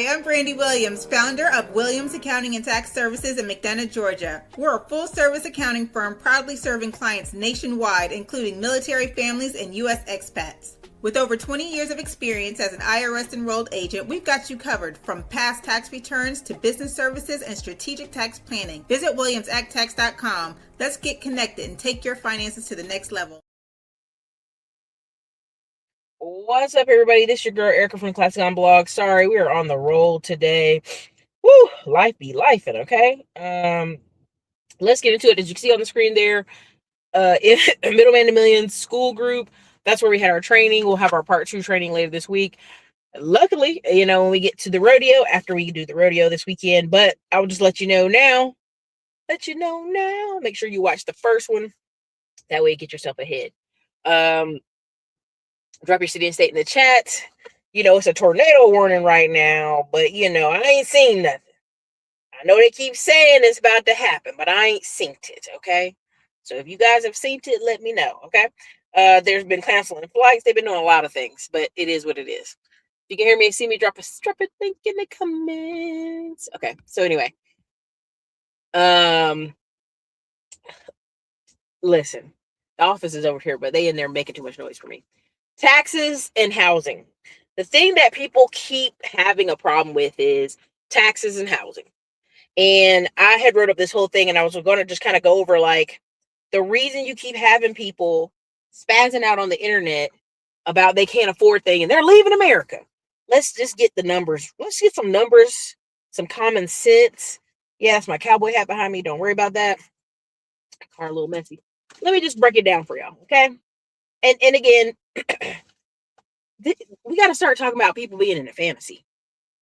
I'm Brandy Williams, founder of Williams Accounting and Tax Services in McDonough, Georgia. We're a full-service accounting firm proudly serving clients nationwide, including military families and U.S. expats. With over 20 years of experience as an IRS-enrolled agent, we've got you covered from past tax returns to business services and strategic tax planning. Visit WilliamsActTax.com. Let's get connected and take your finances to the next level. What's up, everybody? This is your girl Erica from Classic on Blog. Sorry, we are on the roll today. Woo, life be lifing, okay? Let's get into it. As you can see on the screen there, in Middleman to Millions school group, that's where we had our training. We'll have our part 2 training later this week. Luckily, when we get to the rodeo, after we do the rodeo this weekend, but I will just let you know now. Make sure you watch the first one. That way you get yourself ahead. Drop your city and state in the chat. It's a tornado warning right now, but I ain't seen nothing. I know they keep saying it's about to happen, but I ain't seen it, okay? So if you guys have seen it, let me know, okay? There's been canceling flights. They've been doing a lot of things, but it is what it is. If you can hear me and see me, drop a link in the comments. Okay, so anyway. Listen, the office is over here, but they in there making too much noise for me. Taxes and housing. The thing that people keep having a problem with is taxes and housing. And I had wrote up this whole thing, and I was going to just kind of go over like the reason you keep having people spazzing out on the internet about they can't afford things and they're leaving America. Let's just get the numbers. Let's get some numbers, some common sense. Yeah, that's my cowboy hat behind me. Don't worry about that. Car a little messy. Let me just break it down for y'all, okay? And again, we got to start talking about people being in a fantasy.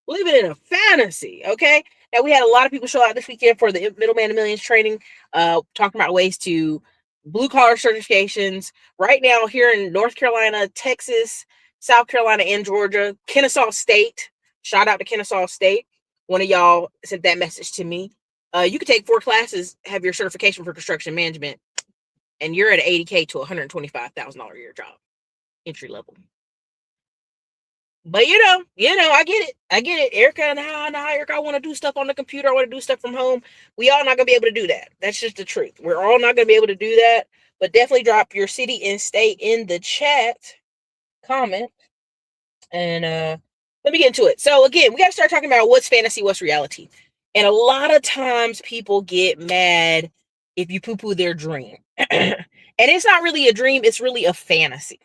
Living in a fantasy, okay? Now, we had a lot of people show out this weekend for the Middleman to Millions training, talking about ways to blue-collar certifications. Right now, here in North Carolina, Texas, South Carolina, and Georgia, Kennesaw State, shout out to Kennesaw State. One of y'all sent that message to me. You could take 4 classes, have your certification for construction management, and you're at $80K to $125,000 a year job, entry level. But I get it. Erica and Erica, I want to do stuff on the computer. I want to do stuff from home. We all not gonna be able to do that. That's just the truth. We're all not gonna be able to do that. But definitely drop your city and state in the chat comment. And let me get into it. So again, we got to start talking about what's fantasy, what's reality. And a lot of times people get mad if you poo-poo their dream. And it's not really a dream, it's really a fantasy.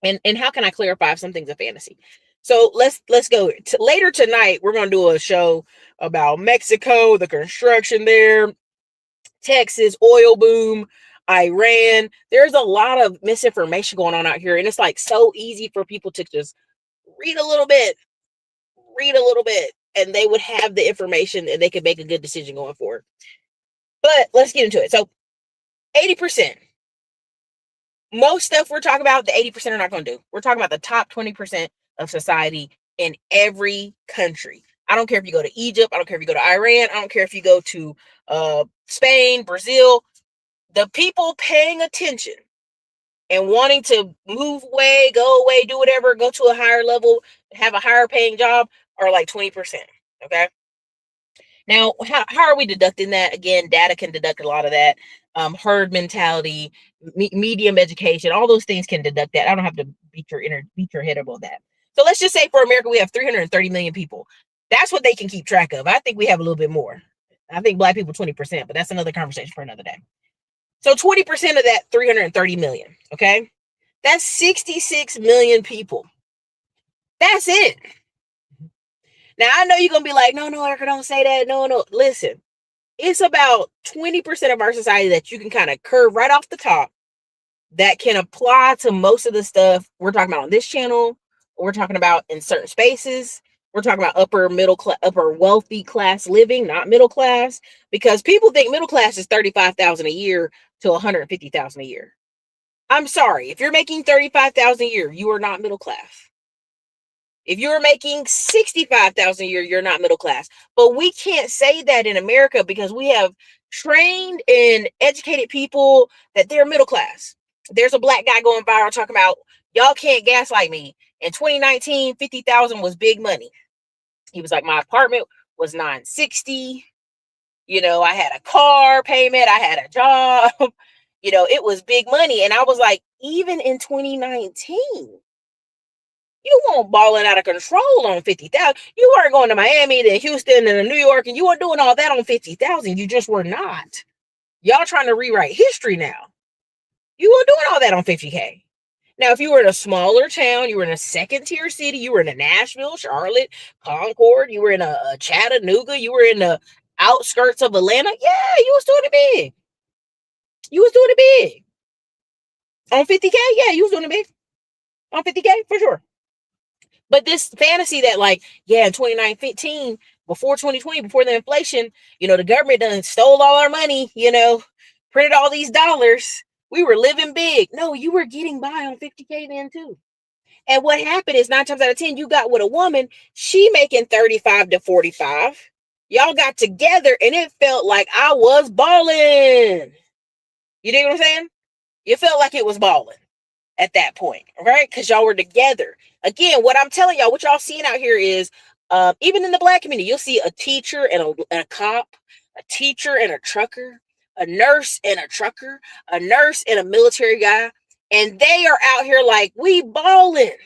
And how can I clarify if something's a fantasy? So let's go. Later tonight, we're going to do a show about Mexico, the construction there, Texas, oil boom, Iran. There's a lot of misinformation going on out here. And it's like so easy for people to just read a little bit, and they would have the information and they could make a good decision going forward. But let's get into it. So 80%. Most stuff we're talking about, the 80% are not going to do. We're talking about the top 20% of society in every country. I don't care if you go to Egypt. I don't care if you go to Iran. I don't care if you go to Spain, Brazil. The people paying attention and wanting to move away, go away, do whatever, go to a higher level, have a higher paying job are like 20%. Okay. Now, how are we deducting that? Again, data can deduct a lot of that. Herd mentality, medium education, all those things can deduct that. I don't have to beat your head about that. So let's just say for America, we have 330 million people. That's what they can keep track of. I think we have a little bit more. I think Black people 20%, but that's another conversation for another day. So 20% of that 330 million, okay? That's 66 million people. That's it. Now, I know you're going to be like, no, Erica, don't say that. No. Listen, it's about 20% of our society that you can kind of curve right off the top that can apply to most of the stuff we're talking about on this channel. We're talking about in certain spaces. We're talking about upper wealthy class living, not middle class, because people think middle class is $35,000 a year to $150,000 a year. I'm sorry. If you're making $35,000 a year, you are not middle class. If you're making $65,000 a year, you're not middle class. But we can't say that in America because we have trained and educated people that they're middle class. There's a Black guy going viral talking about, y'all can't gaslight me. In 2019, $50,000 was big money. He was like, my apartment was $960. I had a car payment. I had a job. It was big money. And I was like, even in 2019, you weren't balling out of control on 50,000. You weren't going to Miami, then Houston, and New York, and you weren't doing all that on 50,000. You just were not. Y'all trying to rewrite history now. You weren't doing all that on 50K. Now, if you were in a smaller town, you were in a second tier city, you were in a Nashville, Charlotte, Concord, you were in a Chattanooga, you were in the outskirts of Atlanta, yeah, you was doing it big. You was doing it big. On 50K, yeah, you was doing it big. On 50K, for sure. But this fantasy that, like, yeah, in 2019, before 2020, before the inflation, the government done stole all our money, printed all these dollars. We were living big. No, you were getting by on 50K then too. And what happened is 9 times out of 10, you got with a woman, she making 35 to 45. Y'all got together and it felt like I was balling. You dig what I'm saying? You felt like it was balling at that point, right? Because y'all were together. Again, what I'm telling y'all, what y'all seeing out here is, even in the Black community, you'll see a teacher and a cop, a teacher and a trucker, a nurse and a trucker, a nurse and a military guy, and they are out here like, we balling.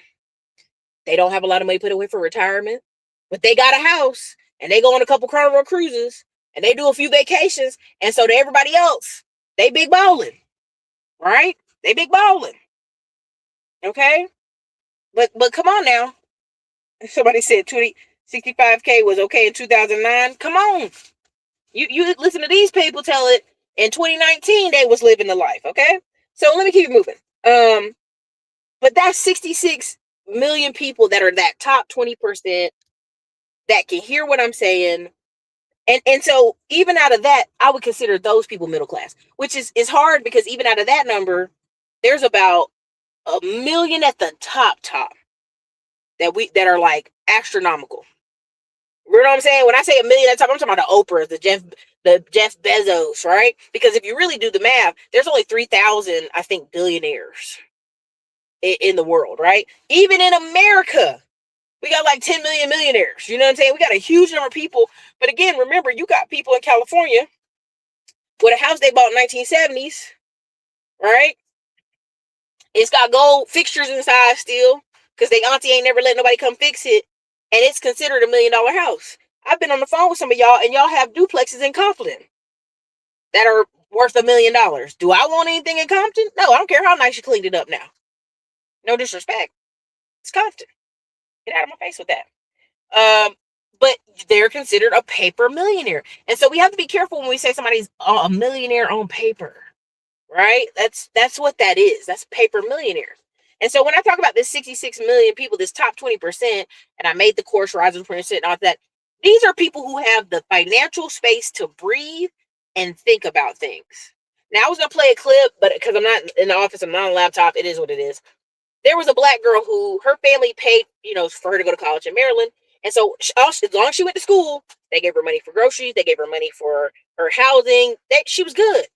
They don't have a lot of money put away for retirement, but they got a house, and they go on a couple Carnival cruises, and they do a few vacations, and so to everybody else, they big balling, right? They big balling. Okay, but come on now. Somebody said 65K was okay in 2009. Come on, you listen to these people tell it in 2019 they was living the life. Okay, so let me keep it moving. But that's 66 million people that are that top 20% that can hear what I'm saying. And so even out of that, I would consider those people middle class, which is hard because even out of that number, there's about 1 million at the top that are like astronomical. You know what I'm saying? When I say 1 million at the top, I'm talking about the Oprahs, the Jeff Bezos, right? Because if you really do the math, there's only 3,000, I think, billionaires in the world, right? Even in America, we got like 10 million millionaires. You know what I'm saying? We got a huge number of people. But again, remember, you got people in California with a house they bought in 1970s, right? It's got gold fixtures inside still because they auntie ain't never let nobody come fix it. And it's considered $1 million house. I've been on the phone with some of y'all and y'all have duplexes in Compton that are worth $1 million. Do I want anything in Compton? No, I don't care how nice you cleaned it up now. No disrespect. It's Compton. Get out of my face with that. But they're considered a paper millionaire. And so we have to be careful when we say somebody's a millionaire on paper, right? That's what that is. That's paper millionaires. And so when I talk about this 66 million people, this top 20%, and I made the course Rise of 20% and all that, these are people who have the financial space to breathe and think about things. Now, I was going to play a clip, but because I'm not in the office, I'm not on a laptop, it is what it is. There was a Black girl who her family paid, for her to go to college in Maryland. And so as long as she went to school, they gave her money for groceries. They gave her money for her housing. She was good.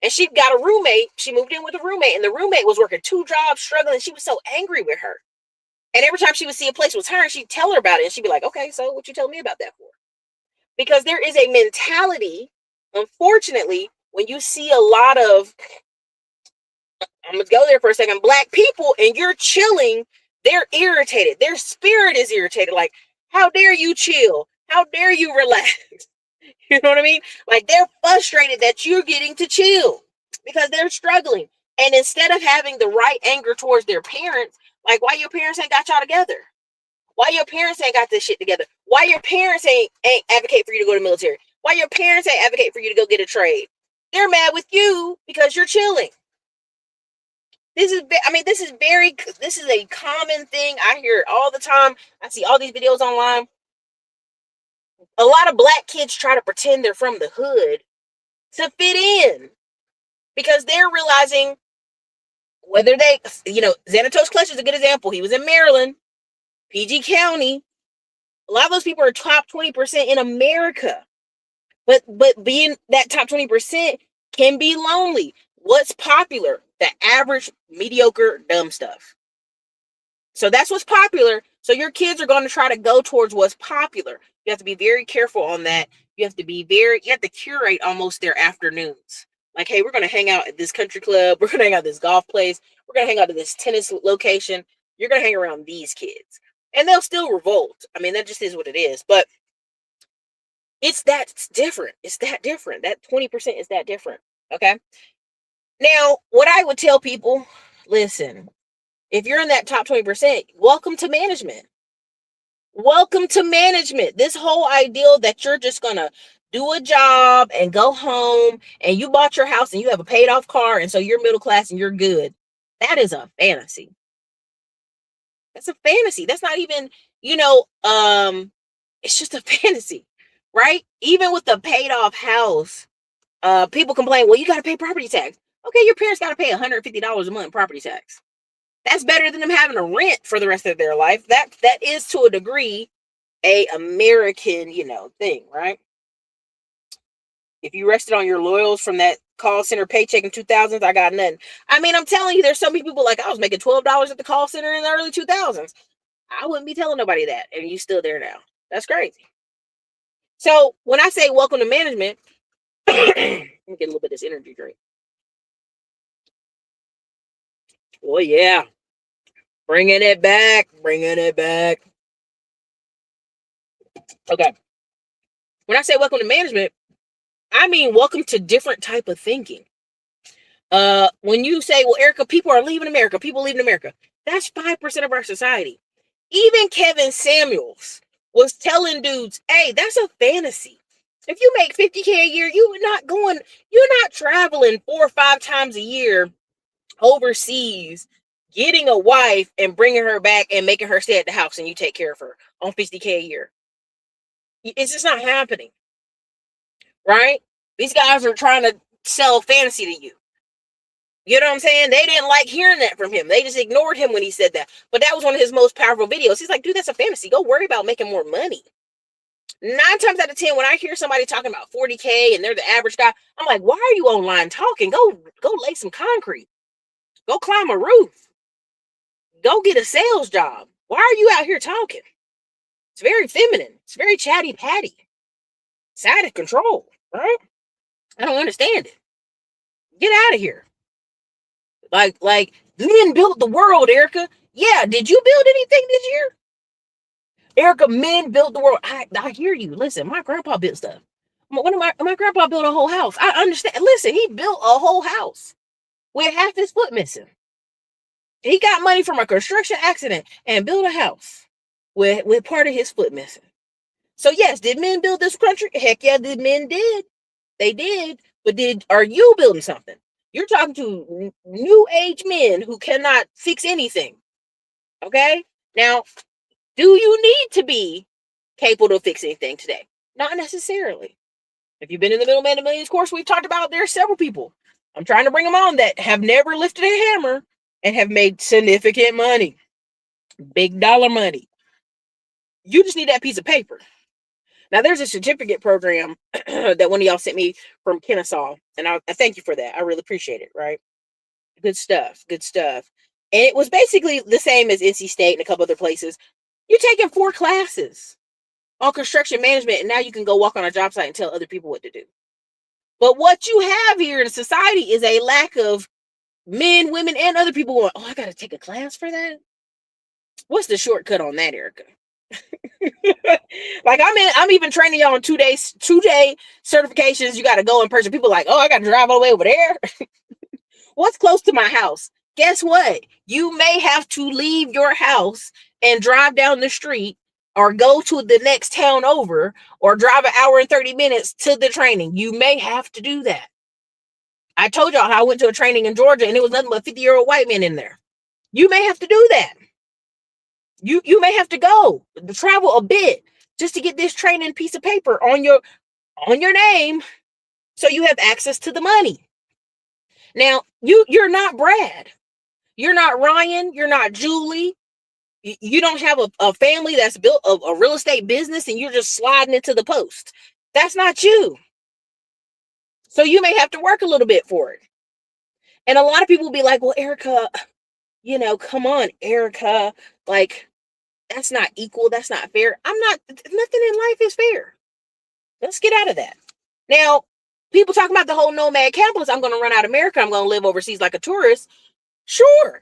And she got a roommate. She moved in with a roommate, and the roommate was working 2 jobs, struggling. She was so angry with her. And every time she would see a place was her, she'd tell her about it. And she'd be like, okay, so what you tell me about that for? Because there is a mentality, unfortunately, when you see a lot of, I'm going to go there for a second, Black people, and you're chilling, they're irritated. Their spirit is irritated. Like, how dare you chill? How dare you relax? You know what I mean? Like, they're frustrated that you're getting to chill because they're struggling. And instead of having the right anger towards their parents, like, why your parents ain't got y'all together? Why your parents ain't got this shit together? Why your parents ain't advocate for you to go to the military? Why your parents ain't advocate for you to go get a trade? They're mad with you because you're chilling. This is a common thing. I hear it all the time. I see all these videos online. A lot of Black kids try to pretend they're from the hood to fit in because they're realizing whether they, Xanatos Clutch is a good example. He was in Maryland, PG County. A lot of those people are top 20% in America. But being that top 20% can be lonely. What's popular? The average, mediocre, dumb stuff. So that's what's popular. So your kids are going to try to go towards what's popular. You have to be very careful on that. You have to curate almost their afternoons. Like, hey, we're going to hang out at this country club. We're going to hang out at this golf place. We're going to hang out at this tennis location. You're going to hang around these kids. And they'll still revolt. I mean, that just is what it is. But it's different. It's that different. That 20% is that different. Okay. Now, what I would tell people, listen, if you're in that top 20%, welcome to management. Welcome to management. This whole ideal that you're just going to do a job and go home and you bought your house and you have a paid off car and so you're middle class and you're good. That is a fantasy. That's a fantasy. That's not even, it's just a fantasy, right? Even with the paid off house, people complain, well, you got to pay property tax. Okay, your parents got to pay $150 a month in property tax. That's better than them having to rent for the rest of their life. That is to a degree a American, thing, right? If you rested on your loyals from that call center paycheck in 2000s, I got nothing. I mean, I'm telling you, there's so many people like, I was making $12 at the call center in the early 2000s. I wouldn't be telling nobody that, and you still there now. That's crazy. So when I say welcome to management, let me get a little bit of this energy drink. Oh yeah. Bringing it back. Okay. When I say welcome to management, I mean welcome to different type of thinking. When you say, well, Erica, people are leaving America, that's 5% of our society. Even Kevin Samuels was telling dudes, hey, that's a fantasy. If you make $50K a year, you're not traveling 4 or 5 times a year overseas, getting a wife and bringing her back and making her stay at the house and you take care of her on $50K a year. It's just not happening, right? These guys are trying to sell fantasy to you. You know what I'm saying? They didn't like hearing that from him. They just ignored him when he said that. But that was one of his most powerful videos. He's like, dude, that's a fantasy. Go worry about making more money. 9 times out of 10, when I hear somebody talking about 40K and they're the average guy, I'm like, why are you online talking? Go lay some concrete. Go climb a roof. Go get a sales job. Why are you out here talking? It's very feminine. It's very chatty patty. It's out of control, right? I don't understand it. Get out of here. Like men built the world, Erica. Yeah, did you build anything this year? Erica, men built the world. I hear you. Listen, my grandpa built stuff. My grandpa built a whole house. I understand. Listen, he built a whole house with half his foot missing. He got money from a construction accident and built a house with part of his foot missing. So yes, did men build this country? Heck yeah, the men did. They did. But are you building something? You're talking to new age men who cannot fix anything. Okay? Now, do you need to be capable to fix anything today? Not necessarily. If you've been in the Middleman to Millions course, we've talked about there are several people. I'm trying to bring them on that have never lifted a hammer and have made significant money. Big dollar money. You just need that piece of paper. Now, there's a certificate program that one of y'all sent me from Kennesaw, and I thank you for that. I really appreciate it, right? Good stuff. And it was basically the same as NC State and a couple other places. You're taking 4 classes on construction management, and now you can go walk on a job site and tell other people what to do. But what you have here in society is a lack of men, women, and other people going, oh, I got to take a class for that? What's the shortcut on that, Erica? Like I'm even training y'all on 2-day certifications. You got to go in person. People are like, oh, I got to drive all the way over there. What's close to my house? Guess what? You may have to leave your house and drive down the street or go to the next town over or drive 1 hour and 30 minutes to the training. You may have to do that. I told y'all how I went to a training in Georgia and it was nothing but 50-year-old white men in there. You may have to do that. You may have to go travel a bit just to get this training piece of paper on your name so you have access to the money. Now, you're not Brad. You're not Ryan. You're not Julie. You don't have a family that's built a real estate business and you're just sliding into the post. That's not you. So you may have to work a little bit for it. And a lot of people will be like, well, Erica, come on, Erica, like, That's not equal. That's not fair. Nothing in life is fair. Let's get out of that. Now, people talk about the whole nomad capitalist. I'm going to run out of America. I'm going to live overseas like a tourist. Sure.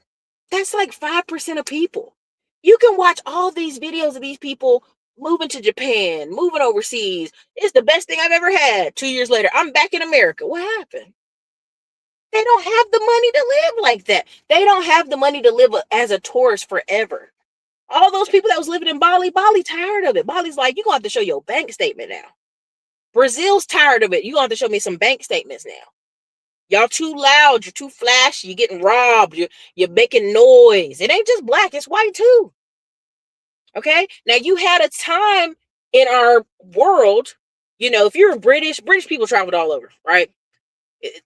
That's like 5% of people. You can watch all these videos of these people moving to Japan, moving overseas. It's the best thing I've ever had. 2 years later, I'm back in America. What happened? They don't have the money to live like that. They don't have the money to live as a tourist forever. All those people that was living in Bali tired of it. Bali's like, you're going to have to show your bank statement now. Brazil's tired of it. You're going to have to show me some bank statements now. Y'all too loud. You're too flashy. You're getting robbed. You're making noise. It ain't just black. It's white too. Okay? Now, you had a time in our world, if you're British people traveled all over, right?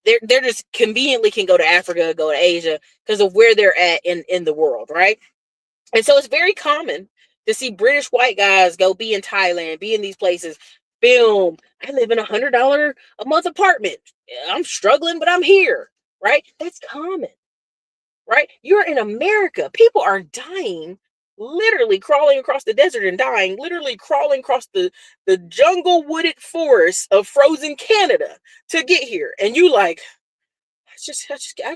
They're just conveniently can go to Africa, go to Asia because of where they're at in the world, right? And so it's very common to see British white guys go be in Thailand, be in these places, film. I live in $100 a month apartment. I'm struggling, but I'm here, right? That's common, right? You're in America. People are dying, literally crawling across the desert and dying, literally crawling across the jungle wooded forest of frozen Canada to get here. And you like, I just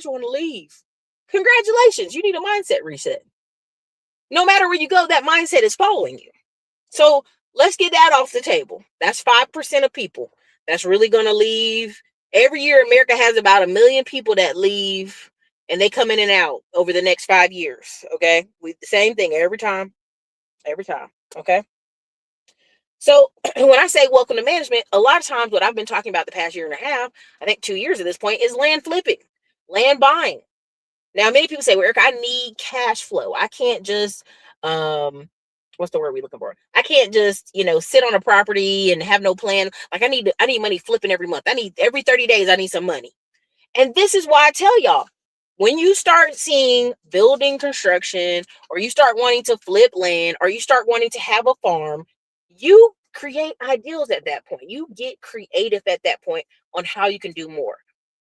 want to leave. Congratulations. You need a mindset reset. No matter where you go, that mindset is following you. So let's get that off the table. That's 5% of people that's really going to leave. Every year, America has about 1 million people that leave, and they come in and out over the next 5 years. Okay. The same thing every time. Okay. So when I say welcome to management, a lot of times what I've been talking about the past year and a half, I think 2 years at this point, is land flipping, land buying. Now, many people say, well, Eric, I need cash flow. I can't just, what's the word we're looking for? I can't just, sit on a property and have no plan. Like I need money flipping every month. Every 30 days, I need some money. And this is why I tell y'all, when you start seeing building construction, or you start wanting to flip land, or you start wanting to have a farm, you create ideals at that point. You get creative at that point on how you can do more.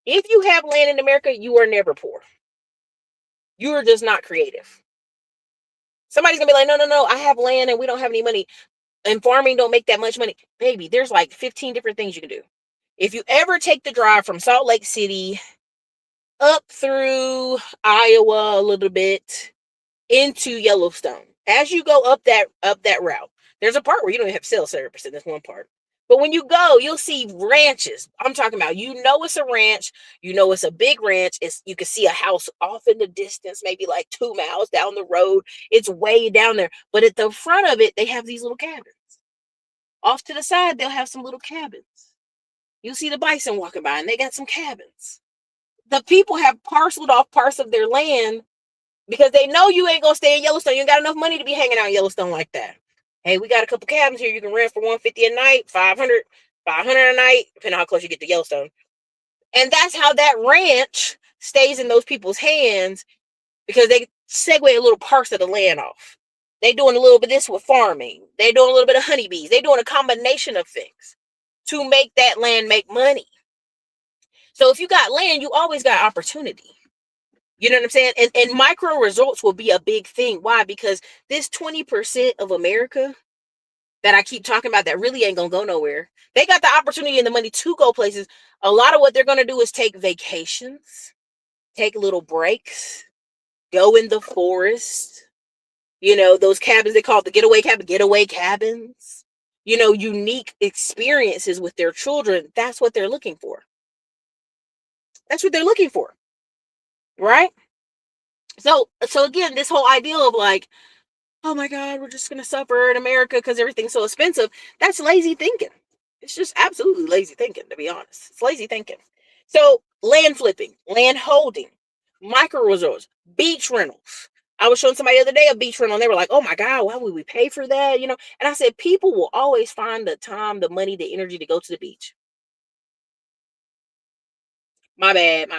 If you have land in America, you are never poor. You are just not creative. Somebody's gonna be like, no, I have land and we don't have any money. And farming don't make that much money. Baby, there's like 15 different things you can do. If you ever take the drive from Salt Lake City up through Iowa a little bit into Yellowstone, as you go up that route, there's a part where you don't even have cell service in this one part. But when you go, you'll see ranches. I'm talking about, it's a ranch. It's a big ranch. You can see a house off in the distance, maybe like 2 miles down the road. It's way down there. But at the front of it, they have these little cabins. Off to the side, they'll have some little cabins. You'll see the bison walking by, and they got some cabins. The people have parceled off parts of their land because they know you ain't going to stay in Yellowstone. You ain't got enough money to be hanging out in Yellowstone like that. Hey, we got a couple cabins here you can rent for $150 a night, $500 a night, depending on how close you get to Yellowstone. And that's how that ranch stays in those people's hands, because they segue a little parts of the land off. They doing a little bit of this with farming. They doing a little bit of honeybees. They doing a combination of things to make that land make money. So if you got land, you always got opportunity. You know what I'm saying? And micro results will be a big thing. Why? Because this 20% of America that I keep talking about that really ain't going to go nowhere, they got the opportunity and the money to go places. A lot of what they're going to do is take vacations, take little breaks, go in the forest. Those cabins they call the getaway cabins. Unique experiences with their children. That's what they're looking for. Right? So again, this whole idea of like, oh my God, we're just going to suffer in America because everything's so expensive. That's lazy thinking. It's just absolutely lazy thinking, to be honest. It's lazy thinking. So land flipping, land holding, micro resorts, beach rentals. I was showing somebody the other day a beach rental, and they were like, oh my God, why would we pay for that? And I said, people will always find the time, the money, the energy to go to the beach. My bad.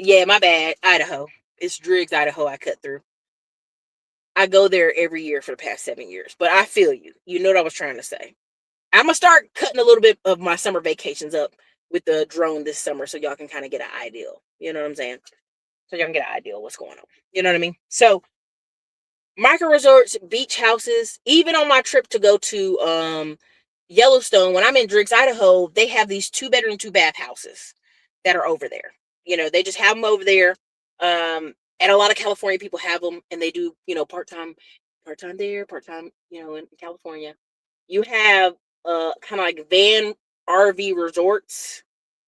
Yeah, my bad. Idaho. It's Driggs, Idaho I cut through. I go there every year for the past 7 years, but I feel you. You know what I was trying to say. I'm going to start cutting a little bit of my summer vacations up with the drone this summer so y'all can kind of get an idea. You know what I'm saying? So y'all can get an idea of what's going on. You know what I mean? So Micro resorts, beach houses. Even on my trip to go to Yellowstone, when I'm in Driggs, Idaho, they have these 2-bedroom, 2-bath houses that are over there. They just have them over there. And a lot of California people have them, and they do, part-time there, part-time, in California. You have kind of like van RV resorts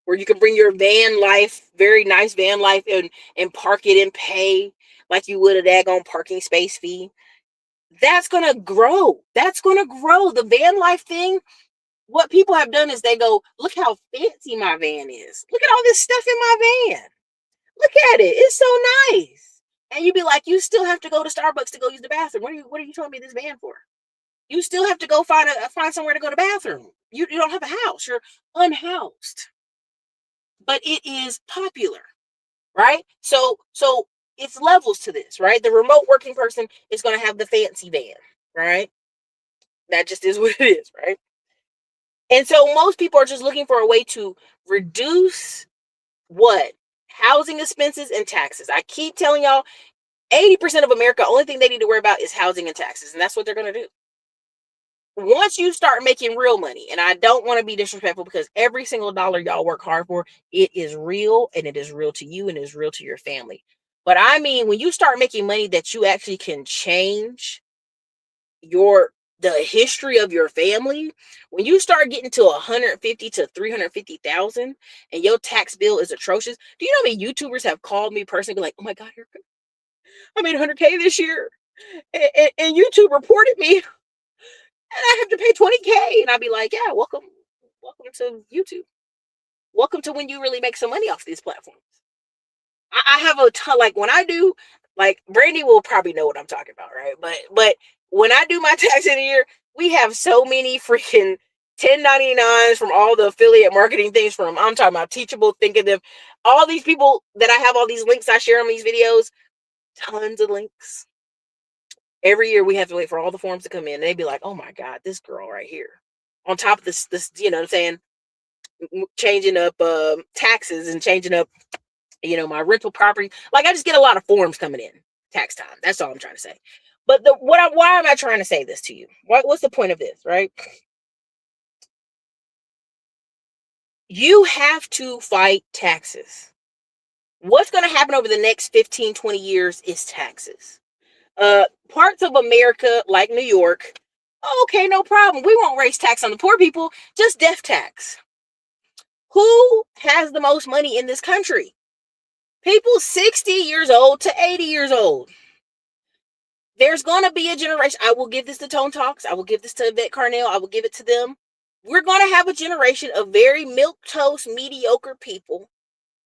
where you can bring your van life, very nice van life, and park it and pay like you would a daggone parking space fee. That's gonna grow. That's gonna grow. The van life thing. What people have done is they go, look how fancy my van is. Look at all this stuff in my van. Look at it. It's so nice. And you'd be like, you still have to go to Starbucks to go use the bathroom. What are you telling me this van for? You still have to go find somewhere to go to the bathroom. You don't have a house. You're unhoused. But it is popular, right? So it's levels to this, right? The remote working person is going to have the fancy van, right? That just is what it is, right? And so most people are just looking for a way to reduce what? Housing expenses and taxes. I keep telling y'all, 80% of America, only thing they need to worry about is housing and taxes. And that's what they're going to do. Once you start making real money, and I don't want to be disrespectful because every single dollar y'all work hard for, it is real, and it is real to you, and it is real to your family. But I mean, when you start making money that you actually can change the history of your family, when you start getting to 150 to 350,000 and your tax bill is atrocious, do you know how many YouTubers have called me personally like, oh my God, I made 100K this year, and YouTube reported me and I have to pay 20K. And I'd be like, yeah, welcome to YouTube. Welcome to when you really make some money off these platforms. I have a ton, like when I do, like Brandy will probably know what I'm talking about, right? But when I do my tax in a year, we have so many freaking 1099s from all the affiliate marketing things from, I'm talking about Teachable, Think of Them, all these people that I have all these links I share on these videos, tons of links. Every year we have to wait for all the forms to come in. And they'd be like, oh my God, this girl right here. On top of this, you know what I'm saying? Changing up taxes and changing up, my rental property. Like I just get a lot of forms coming in tax time. That's all I'm trying to say. But why am I trying to say this to you? What's the point of this, right? You have to fight taxes. What's going to happen over the next 15, 20 years is taxes. Parts of America, like New York, okay, no problem. We won't raise tax on the poor people, just death tax. Who has the most money in this country? People 60 years old to 80 years old. There's going to be a generation. I will give this to Tone Talks. I will give this to Yvette Carnell. I will give it to them. We're going to have a generation of very milquetoast, mediocre people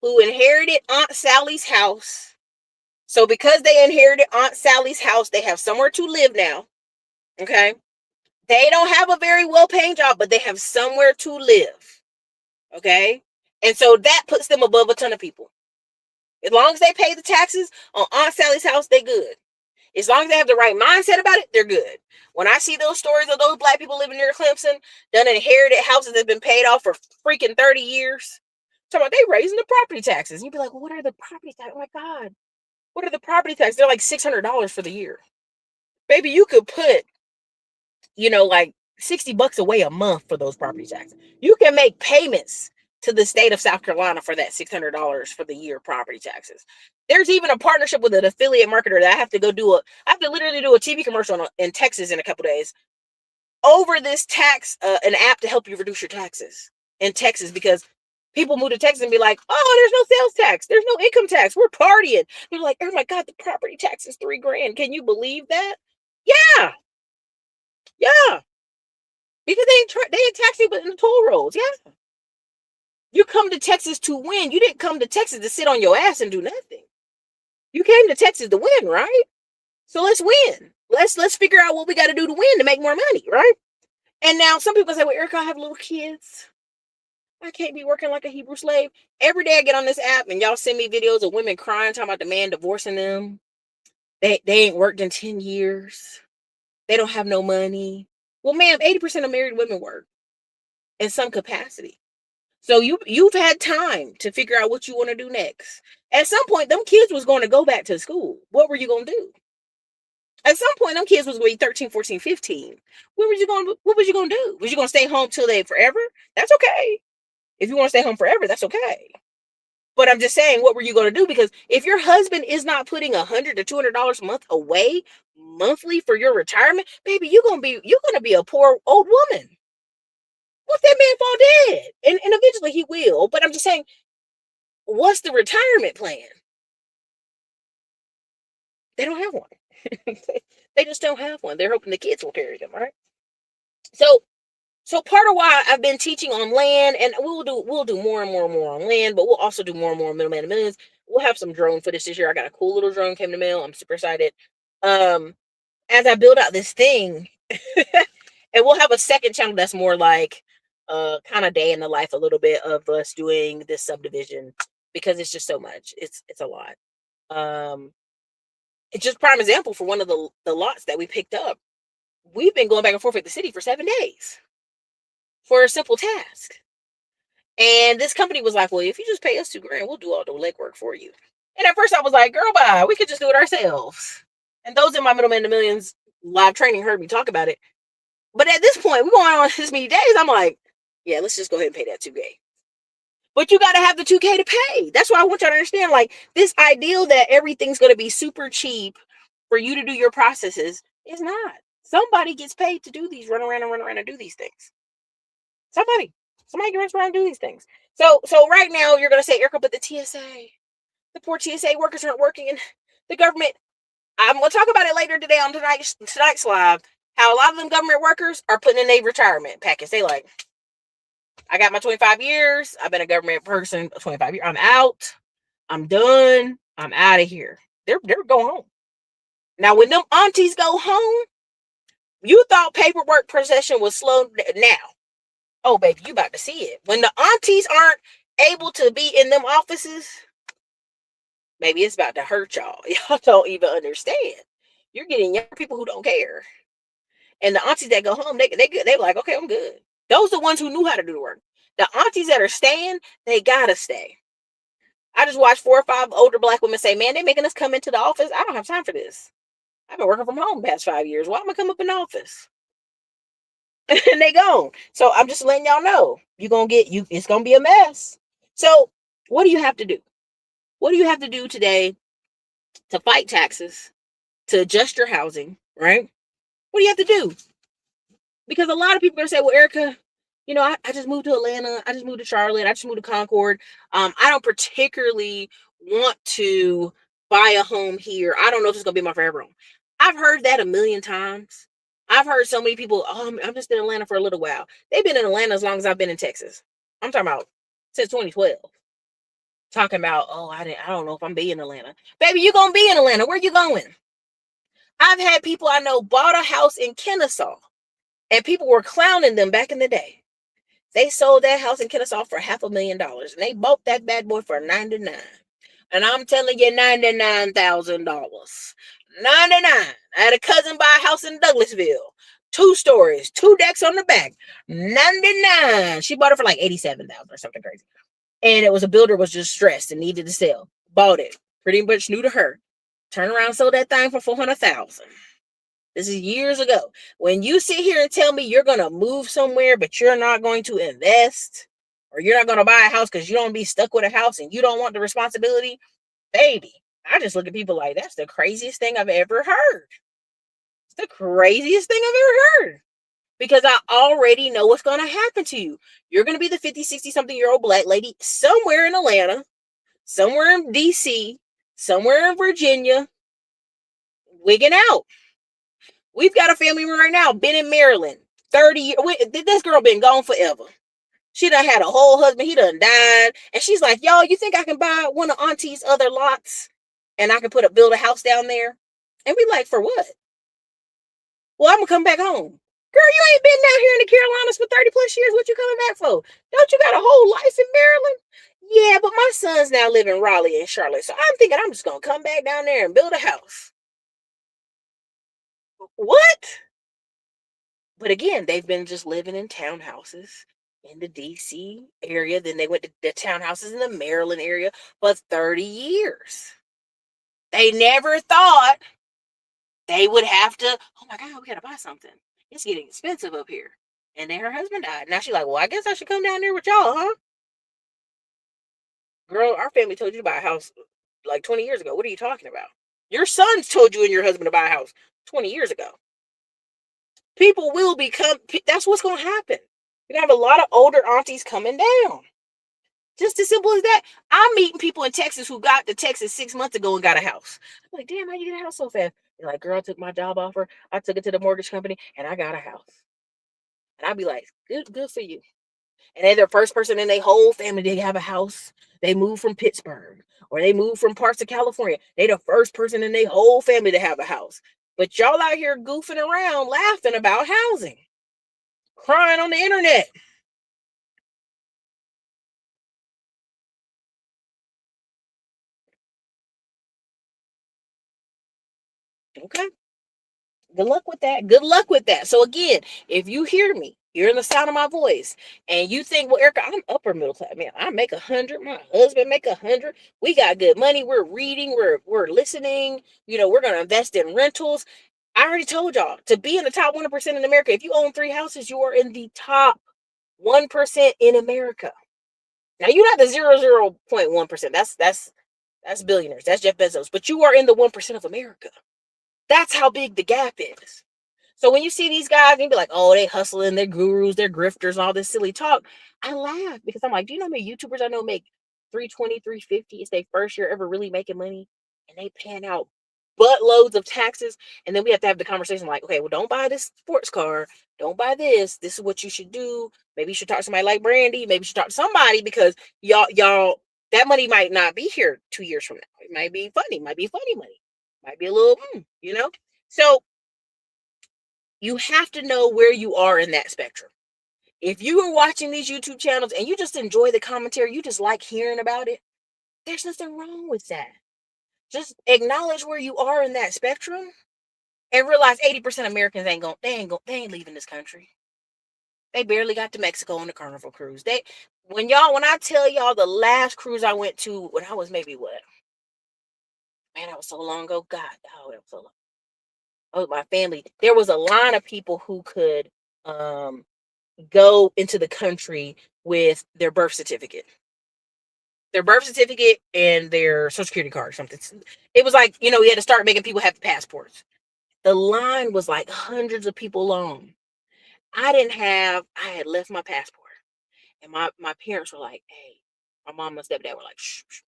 who inherited Aunt Sally's house. So because they inherited Aunt Sally's house, they have somewhere to live now. Okay? They don't have a very well-paying job, but they have somewhere to live. Okay? And so that puts them above a ton of people. As long as they pay the taxes on Aunt Sally's house, they're good. As long as they have the right mindset about it, they're good. When I see those stories of those black people living near Clemson, done inherited houses that have been paid off for freaking 30 years, talking about they raising the property taxes. And you'd be like, well, what are the property taxes? Oh my God. What are the property taxes? They're like $600 for the year. Baby, you could put, like $60 away a month for those property taxes. You can make payments to the state of South Carolina for that $600 for the year property taxes. There's even a partnership with an affiliate marketer that I have to literally do a TV commercial in Texas in a couple days over this tax, an app to help you reduce your taxes in Texas, because people move to Texas and be like, oh, there's no sales tax. There's no income tax. We're partying. They're like, oh my God, the property tax is $3,000. Can you believe that? Yeah. Yeah. Because they ain't tax you but in the toll roads. Yeah. You come to Texas to win. You didn't come to Texas to sit on your ass and do nothing. You came to Texas to win, right? So let's win. Let's figure out what we got to do to win to make more money, right? And now some people say, well, Erica, I have little kids. I can't be working like a Hebrew slave. Every day I get on this app and y'all send me videos of women crying, talking about the man divorcing them. They ain't worked in 10 years. They don't have no money. Well, ma'am, 80% of married women work in some capacity. So you've had time to figure out what you want to do next. At some point, them kids was going to go back to school. What were you going to do? At some point, them kids was going to be 13, 14, 15. What was you going to do? Was you going to stay home till they forever? That's okay. If you want to stay home forever, that's okay. But I'm just saying, what were you going to do? Because if your husband is not putting $100 to $200 a month away monthly for your retirement, baby, you're gonna be a poor old woman. What that man fall dead? And eventually he will. But I'm just saying, what's the retirement plan? They don't have one. They just don't have one. They're hoping the kids will carry them, right? So part of why I've been teaching on land, and we'll do more and more and more on land, but we'll also do more and more middleman and millions. We'll have some drone footage this year. I got a cool little drone came in the mail. I'm super excited. As I build out this thing, and we'll have a second channel that's more like kind of day in the life a little bit of us doing this subdivision, because it's just so much. It's a lot. It's just prime example for one of the lots that we picked up. We've been going back and forth with the city for 7 days for a simple task. And this company was like, well, if you just pay us $2,000, we'll do all the legwork for you. And at first I was like, girl, bye, we could just do it ourselves. And those in my Middleman to Millions live training heard me talk about it. But at this point, we're going on this many days. I'm like, yeah, let's just go ahead and pay that $2,000. But you got to have the $2,000 to pay. That's why I want y'all to understand, like, this ideal that everything's going to be super cheap for you to do your processes is not. Somebody gets paid to do these, run around and do these things. Somebody gets around and do these things. So right now you're going to say, Erica, but the the poor TSA workers aren't working in the government. I'm going to talk about it later today on tonight's live, how a lot of them government workers are putting in a retirement package. They like, I got my 25 years. I've been a government person 25 years. I'm out. I'm done. I'm out of here. They're going home. Now, when them aunties go home, you thought paperwork procession was slow now. Oh, baby, you about to see it. When the aunties aren't able to be in them offices, maybe it's about to hurt y'all. Y'all don't even understand. You're getting young people who don't care. And the aunties that go home, they like, okay, I'm good. Those are the ones who knew how to do the work. The aunties that are staying, they gotta stay. I just watched 4 or 5 older Black women say, man, they're making us come into the office. I don't have time for this. I've been working from home the past 5 years. Why am I come up in the office? And they gone. So I'm just letting y'all know, it's gonna be a mess. So what do you have to do? What do you have to do today to fight taxes, to adjust your housing, right? What do you have to do? Because a lot of people are gonna say, well, Erica, I just moved to Atlanta. I just moved to Charlotte. I just moved to Concord. I don't particularly want to buy a home here. I don't know if it's gonna be my forever home. I've heard that a million times. I've heard so many people, oh, I'm just in Atlanta for a little while. They've been in Atlanta as long as I've been in Texas. I'm talking about since 2012. Talking about, oh, I don't know if I'm being in Atlanta. Baby, you're gonna be in Atlanta. Where you going? I've had people I know bought a house in Kennesaw, and people were clowning them back in the day. They sold that house in Kennesaw for $500,000, and they bought that bad boy for $99,000. And I'm telling you, $99,000. 99. I had a cousin buy a house in Douglasville. 2 stories, 2 decks on the back. 99. She bought it for like $87,000 or something crazy. And it was a builder was just stressed and needed to sell. Bought it. Pretty much new to her. Turned around, sold that thing for $400,000. This is years ago. When you sit here and tell me you're going to move somewhere, but you're not going to invest, or you're not going to buy a house because you don't be stuck with a house and you don't want the responsibility, baby, I just look at people like, that's the craziest thing I've ever heard. It's the craziest thing I've ever heard. Because I already know what's going to happen to you. You're going to be the 50, 60-something-year-old Black lady somewhere in Atlanta, somewhere in D.C., somewhere in Virginia, wigging out. We've got a family right now, been in Maryland, 30 years. This girl been gone forever. She done had a whole husband. He done died. And she's like, y'all, you think I can buy one of Auntie's other lots and I can build a house down there? And we like, for what? Well, I'm going to come back home. Girl, you ain't been down here in the Carolinas for 30 plus years. What you coming back for? Don't you got a whole life in Maryland? Yeah, but my sons now live in Raleigh and Charlotte. So I'm thinking I'm just going to come back down there and build a house. What? But again, they've been just living in townhouses in the DC area. Then they went to the townhouses in the Maryland area for 30 years. They never thought they would have to, oh my God, we got to buy something. It's getting expensive up here. And then her husband died. Now she's like, well, I guess I should come down there with y'all, huh? Girl, our family told you to buy a house like 20 years ago. What are you talking about? Your sons told you and your husband to buy a house 20 years ago. People will become, that's what's going to happen. You're going to have a lot of older aunties coming down. Just as simple as that. I'm meeting people in Texas who got to Texas 6 months ago and got a house. I'm like, damn, how you get a house so fast? They're like, girl, I took my job offer. I took it to the mortgage company and I got a house. And I'd be like, good for you. And they're the first person in their whole family to have a house. They moved from Pittsburgh or they moved from parts of California. They the first person in their whole family to have a house. But y'all out here goofing around, laughing about housing, crying on the internet. Okay. Good luck with that. Good luck with that. So again, if you hear me, you're in the sound of my voice, and you think, well, Erica, I'm upper middle class. Man, I make 100. My husband make 100. We got good money. We're reading. We're listening. We're gonna invest in rentals. I already told y'all to be in the top 1% in America. If you own 3 houses, you are in the top 1% in America. Now you're not the 0.1%. That's billionaires. That's Jeff Bezos. But you are in the 1% of America. That's how big the gap is. So when you see these guys, you be like, oh, they hustling, they're gurus, they're grifters, all this silly talk. I laugh because I'm like, do you know how many YouTubers I know make 320, 350? It's their first year ever really making money, and they pan out buttloads of taxes. And then we have to have the conversation like, okay, well, don't buy this sports car. Don't buy this. This is what you should do. Maybe you should talk to somebody like Brandy. Maybe you should talk to somebody because y'all, that money might not be here 2 years from now. It might be funny. Might be funny money. Might be a little, So you have to know where you are in that spectrum. If you are watching these YouTube channels and you just enjoy the commentary, you just like hearing about it, there's nothing wrong with that. Just acknowledge where you are in that spectrum and realize 80% of Americans they ain't leaving this country. They barely got to Mexico on the Carnival cruise. When I tell y'all the last cruise I went to when I was maybe what? Man, that was so long ago. God, oh, that was so long. Oh, my family. There was a line of people who could go into the country with their birth certificate. Their birth certificate and their social security card or something. It was like, we had to start making people have passports. The line was like hundreds of people long. I had left my passport. And my parents were like, hey, my mom and stepdad were like, shh, shh.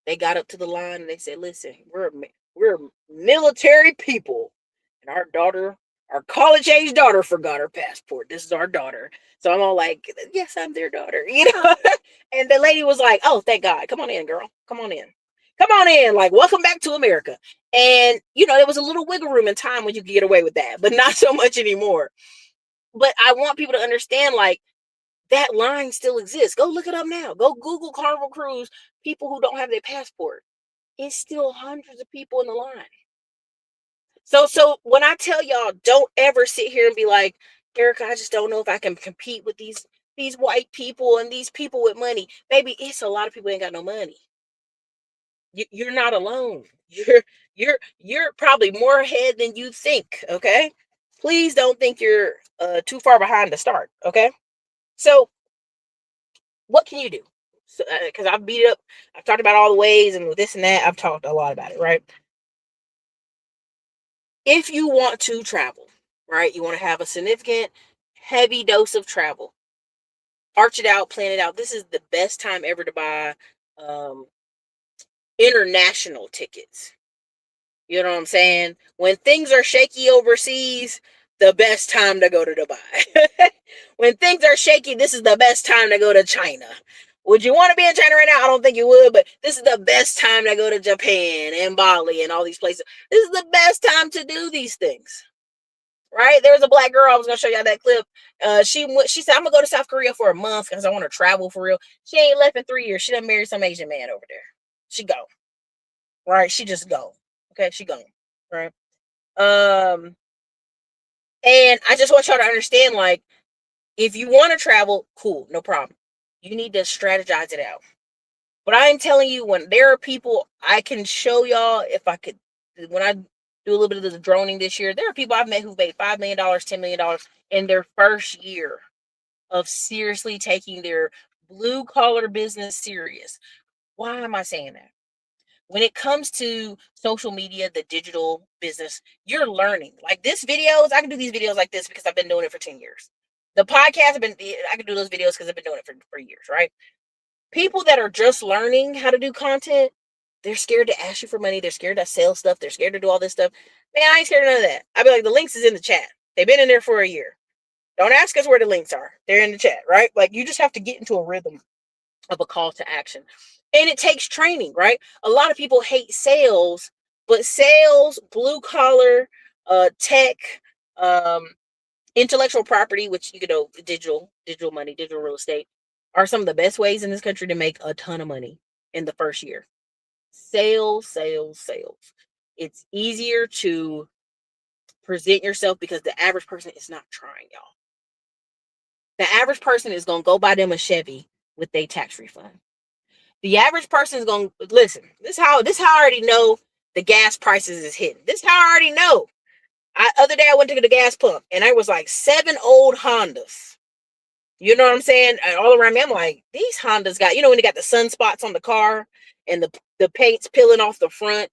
They got up to the line and they said, listen, we're military people. And our college age daughter forgot her passport. This is our daughter. So I'm all like, yes, I'm their daughter, And the lady was like, oh, thank God. Come on in, girl. Come on in. Come on in. Like, welcome back to America. And, there was a little wiggle room in time when you could get away with that, but not so much anymore. But I want people to understand, like, that line still exists. Go look it up now. Go Google Carnival Cruise, people who don't have their passport. It's still hundreds of people in the line. So when I tell y'all, don't ever sit here and be like, Erica, I just don't know if I can compete with these white people and these people with money. Baby, it's a lot of people who ain't got no money. You're not alone. You're probably more ahead than you think. Okay, please don't think you're too far behind to start. Okay, so what can you do? Because I've beat it up. I've talked about all the ways and this and that. I've talked a lot about it, right? If you want to travel, right? You want to have a significant, heavy dose of travel. Arch it out, plan it out. This is the best time ever to buy international tickets. You know what I'm saying? When things are shaky overseas, the best time to go to Dubai. When things are shaky, this is the best time to go to China. Would you want to be in China right now? I don't think you would, but this is the best time to go to Japan and Bali and all these places. This is the best time to do these things. Right? There was a black girl. I was going to show y'all that clip. She said, I'm going to go to South Korea for a month because I want to travel for real. She ain't left in 3 years. She done married some Asian man over there. She go. Right? She just go. Okay? She gone. Right? And I just want y'all to understand, like, if you want to travel, cool, no problem. You need to strategize it out. But I'm telling you, when there are people, I can show y'all when I do a little bit of the droning this year. There are people I've met who've made $5 million, $10 million in their first year of seriously taking their blue collar business serious. Why am I saying that? When it comes to social media, the digital business, you're learning. Like this videos, I can do these videos like this because I've been doing it for 10 years. The podcast, I can do those videos because I've been doing it for years, right? People that are just learning how to do content, they're scared to ask you for money. They're scared to sell stuff. They're scared to do all this stuff. Man, I ain't scared of none of that. I'd be like, the links is in the chat. They've been in there for a year. Don't ask us where the links are. They're in the chat, right? Like you just have to get into a rhythm of a call to action. And it takes training, right? A lot of people hate sales, but sales, blue collar, tech, intellectual property, which you could know, digital money, digital real estate, are some of the best ways in this country to make a ton of money in the first year. Sales. It's easier to present yourself because the average person is not trying, y'all. The average person is going to go buy them a Chevy with their tax refund. The average person is going to listen. This how I already know the gas prices is hitting. This how I already know. Other day I went to the gas pump and I was like 7 old Hondas. You know what I'm saying? And all around me, I'm like, these Hondas got, when they got the sunspots on the car and the paint's peeling off the front.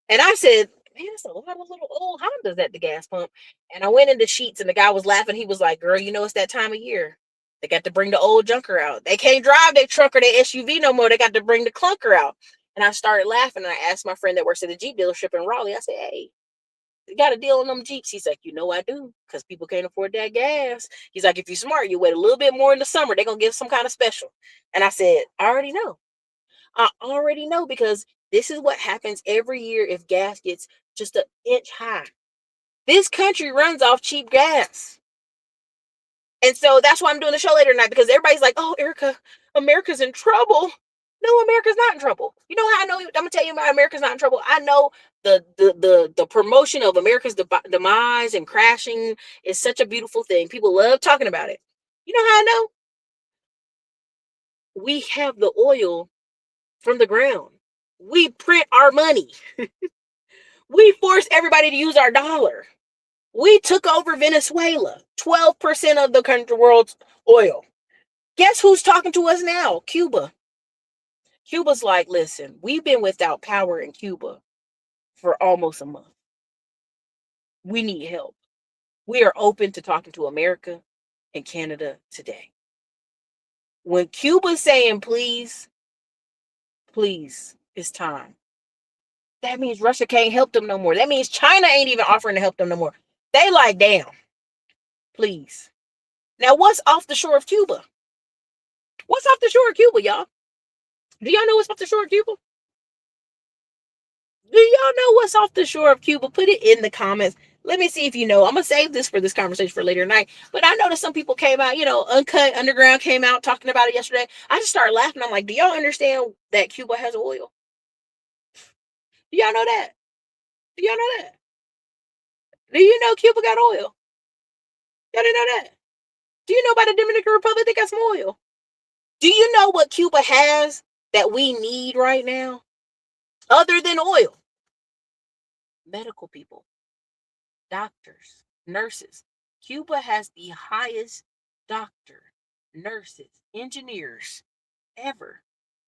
And I said, man, it's a lot of little old Hondas at the gas pump. And I went into Sheets and the guy was laughing. He was like, girl, it's that time of year. They got to bring the old junker out. They can't drive their truck or their SUV no more. They got to bring the clunker out. And I started laughing. And I asked my friend that works at the Jeep dealership in Raleigh. I said, hey, you got a deal on them Jeeps? He's like, I do. Because people can't afford that gas. He's like, if you're smart, you wait a little bit more in the summer. They're going to give some kind of special. And I said, I already know. Because this is what happens every year if gas gets just an inch high. This country runs off cheap gas. And so that's why I'm doing the show later tonight, because everybody's like, oh, Erica, America's in trouble. No, America's not in trouble. You know how I know? I'm going to tell you about America's not in trouble. I know the promotion of America's demise and crashing is such a beautiful thing. People love talking about it. You know how I know? We have the oil from the ground. We print our money. We force everybody to use our dollar. We took over Venezuela, 12% of the world's oil. Guess who's talking to us now? Cuba. Cuba's like, listen, we've been without power in Cuba for almost a month. We need help. We are open to talking to America and Canada today. When Cuba's saying, please, it's time. That means Russia can't help them no more. That means China ain't even offering to help them no more. They like, damn, please. Now, what's off the shore of Cuba? What's off the shore of Cuba, y'all? Do y'all know what's off the shore of Cuba? Do y'all know what's off the shore of Cuba? Put it in the comments. Let me see if you know. I'm going to save this for this conversation for later tonight. But I noticed some people came out, Uncut Underground came out talking about it yesterday. I just started laughing. I'm like, do y'all understand that Cuba has oil? Do y'all know that? Do y'all know that? Do you know Cuba got oil? Y'all didn't know that? Do you know about the Dominican Republic? They got some oil. Do you know what Cuba has that we need right now? Other than oil? Medical people, doctors, nurses. Cuba has the highest doctor, nurses, engineers ever.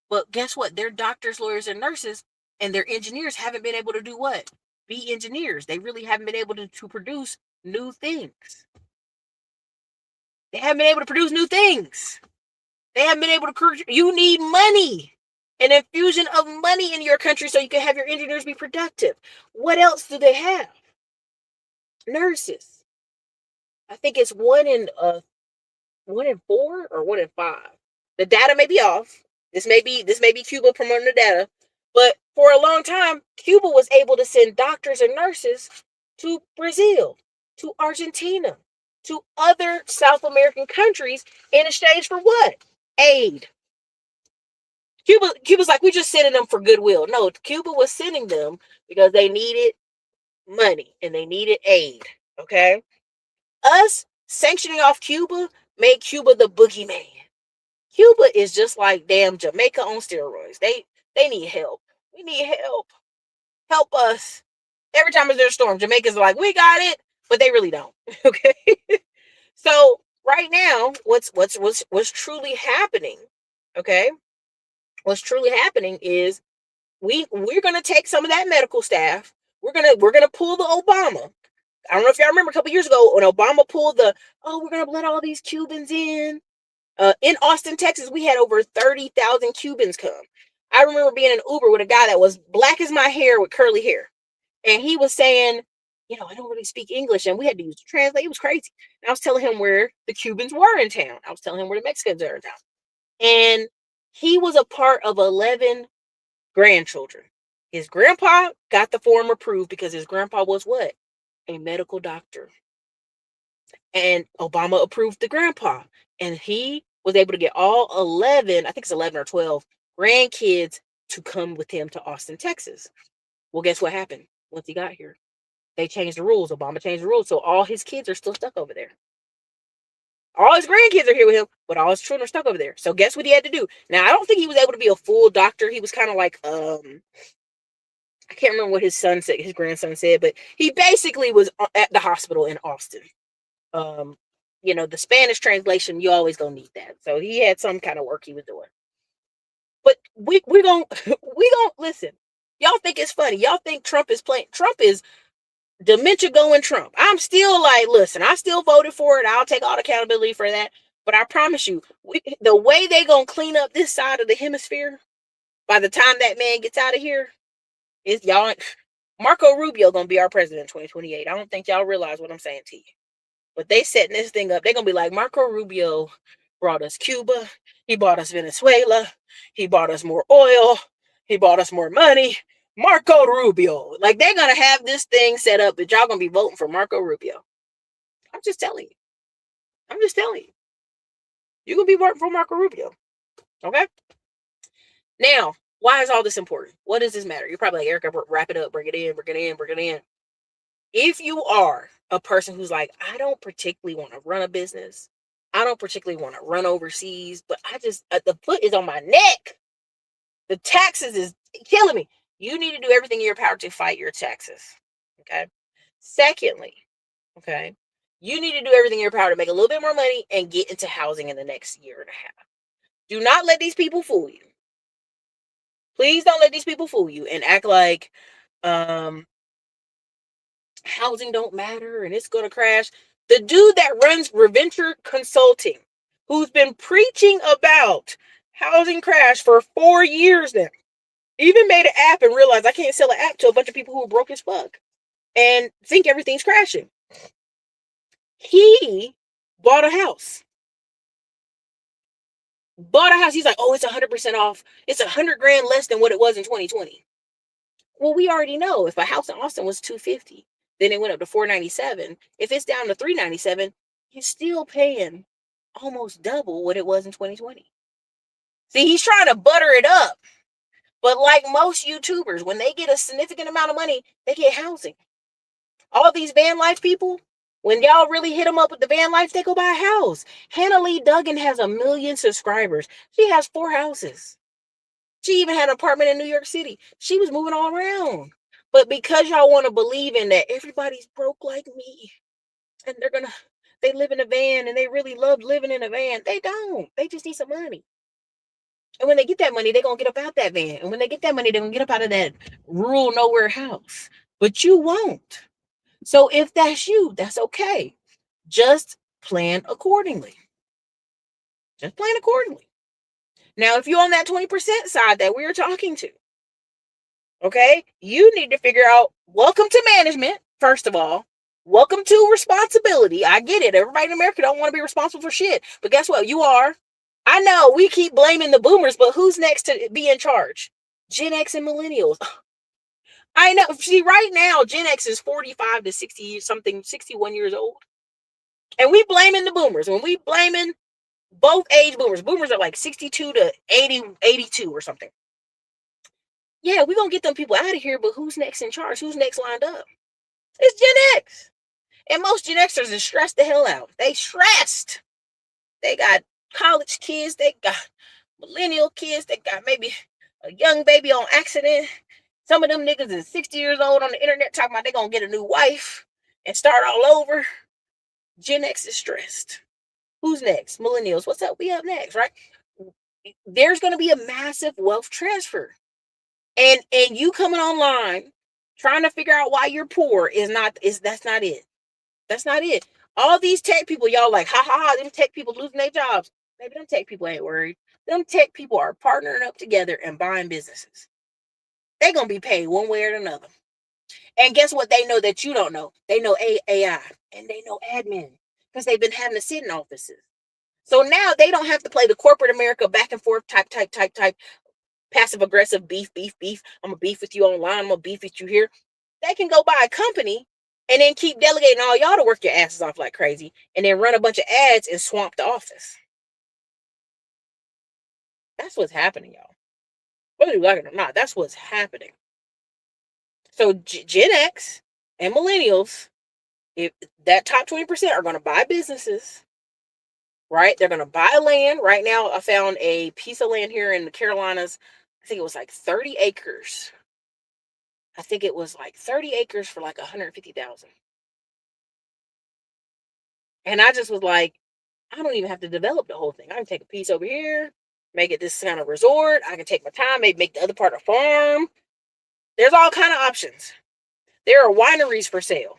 But guess what? Their doctors, lawyers, and nurses and their engineers haven't been able to do what? Be engineers. They really haven't been able to produce new things. They haven't been able to produce new things. They haven't been able to. You need money. An infusion of money in your country so you can have your engineers be productive. What else do they have? Nurses. I think it's 1 in 4 or 1 in 5. The data may be off. This may be Cuba promoting the data. But for a long time, Cuba was able to send doctors and nurses to Brazil, to Argentina, to other South American countries in exchange for what? Aid. Cuba's like, we just sending them for goodwill. No, Cuba was sending them because they needed money and they needed aid. Okay? Us sanctioning off Cuba made Cuba the boogeyman. Cuba is just like damn Jamaica on steroids. They need help. We need help. Help us. Every time there's a storm, Jamaica's like, we got it, but they really don't. Okay. So right now, what's truly happening, okay? What's truly happening is we're gonna take some of that medical staff. We're gonna pull the Obama. I don't know if y'all remember a couple years ago when Obama pulled we're gonna let all these Cubans in. In Austin, Texas, we had over 30,000 Cubans come. I remember being in an Uber with a guy that was black as my hair with curly hair. And he was saying, I don't really speak English. And we had to use the translate. It was crazy. And I was telling him where the Cubans were in town. I was telling him where the Mexicans are in town. And he was a part of 11 grandchildren. His grandpa got the form approved because his grandpa was what? A medical doctor. And Obama approved the grandpa. And he was able to get all 11, I think it's 11 or 12 grandkids to come with him to Austin, Texas. Well, guess what happened once he got here? They changed the rules. Obama changed the rules. So all his kids are still stuck over there. All his grandkids are here with him, but all his children are stuck over there. So guess what he had to do? Now, I don't think he was able to be a full doctor. He was kind of like, I can't remember what his son said, his grandson said, but he basically was at the hospital in Austin. The Spanish translation, you always gonna need that. So he had some kind of work he was doing. But we don't listen. Y'all think it's funny. Y'all think Trump is playing. Trump is dementia going Trump. I'm still like, listen, I still voted for it. I'll take all the accountability for that. But I promise you, the way they gonna clean up this side of the hemisphere, by the time that man gets out of here, is y'all. Marco Rubio gonna be our president in 2028. I don't think y'all realize what I'm saying to you. But they setting this thing up. They're gonna be like, Marco Rubio brought us Cuba. He bought us Venezuela. He bought us more oil. He bought us more money. Marco Rubio. Like, they're going to have this thing set up that y'all going to be voting for Marco Rubio. I'm just telling you. You're going to be voting for Marco Rubio. Okay? Now, why is all this important? What does this matter? You're probably like, Erica, wrap it up. Bring it in. If you are a person who's like, I don't particularly want to run a business. I don't particularly want to run overseas, but I just, the foot is on my neck. The taxes is killing me. You need to do everything in your power to fight your taxes. Okay. Secondly, okay, you need to do everything in your power to make a little bit more money and get into housing in the next year and a half. Do not let these people fool you. Please don't let these people fool you and act like housing don't matter and it's going to crash. The dude that runs Reventure Consulting, who's been preaching about housing crash for 4 years now, even made an app and realized I can't sell an app to a bunch of people who are broke as fuck and think everything's crashing. He bought a house. He's like, oh, it's 100% off. It's $100,000 less than what it was in 2020. Well, we already know if a house in Austin was $250, then it went up to $497. If it's down to $397, you're still paying almost double what it was in 2020. See, he's trying to butter it up. But like most YouTubers, when they get a significant amount of money, they get housing. All these van life people, when y'all really hit them up with the van life, they go buy a house. Hannah Lee Duggan has 1 million subscribers. She has 4 houses. She even had an apartment in New York City. She was moving all around. But because y'all want to believe in that everybody's broke like me, and they live in a van and they really love living in a van, they don't. They just need some money. And when they get that money, they're going to get up out that van. And when they get that money, they're going to get up out of that rural nowhere house. But you won't. So if that's you, that's okay. Just plan accordingly. Now, if you're on that 20% side that we're talking to, okay, you need to figure out, welcome to management, first of all. Welcome to responsibility. I get it. Everybody in America don't want to be responsible for shit. But guess what? You are. I know we keep blaming the boomers, but who's next to be in charge? Gen X and millennials. I know. See, right now, Gen X is 45 to 60 something, 61 years old. And we blaming the boomers. When we blaming both age boomers. Boomers are like 62 to 80, 82 or something. Yeah, we're going to get them people out of here, but who's next in charge? Who's next lined up? It's Gen X. And most Gen Xers are stressed the hell out. They stressed. They got college kids. They got millennial kids. They got maybe a young baby on accident. Some of them niggas is 60 years old on the internet talking about they gonna get a new wife and start all over. Gen X is stressed. Who's next? Millennials. What's up? We up next, right? There's gonna be a massive wealth transfer. And you coming online trying to figure out why you're poor that's not it. That's not it. All these tech people, y'all like, ha ha ha, them tech people losing their jobs. Maybe them tech people ain't worried. Them tech people are partnering up together and buying businesses. They're going to be paid one way or another. And guess what? They know that you don't know. They know AI and they know admin because they've been having to sit in offices. So now they don't have to play the corporate America back and forth type, passive aggressive beef. I'm going to beef with you online. I'm going to beef with you here. They can go buy a company and then keep delegating all y'all to work your asses off like crazy and then run a bunch of ads and swamp the office. That's what's happening, y'all. Whether you like it or not, that's what's happening. So Gen X and millennials, if that top 20% are going to buy businesses, right? They're going to buy land. Right now, I found a piece of land here in the Carolinas. I think it was like 30 acres. I think it was like 30 acres for like 150,000. And I just was like, I don't even have to develop the whole thing. I can take a piece over here, make it this kind of resort. I can take my time, maybe make the other part a farm. There's all kind of options. There are wineries for sale.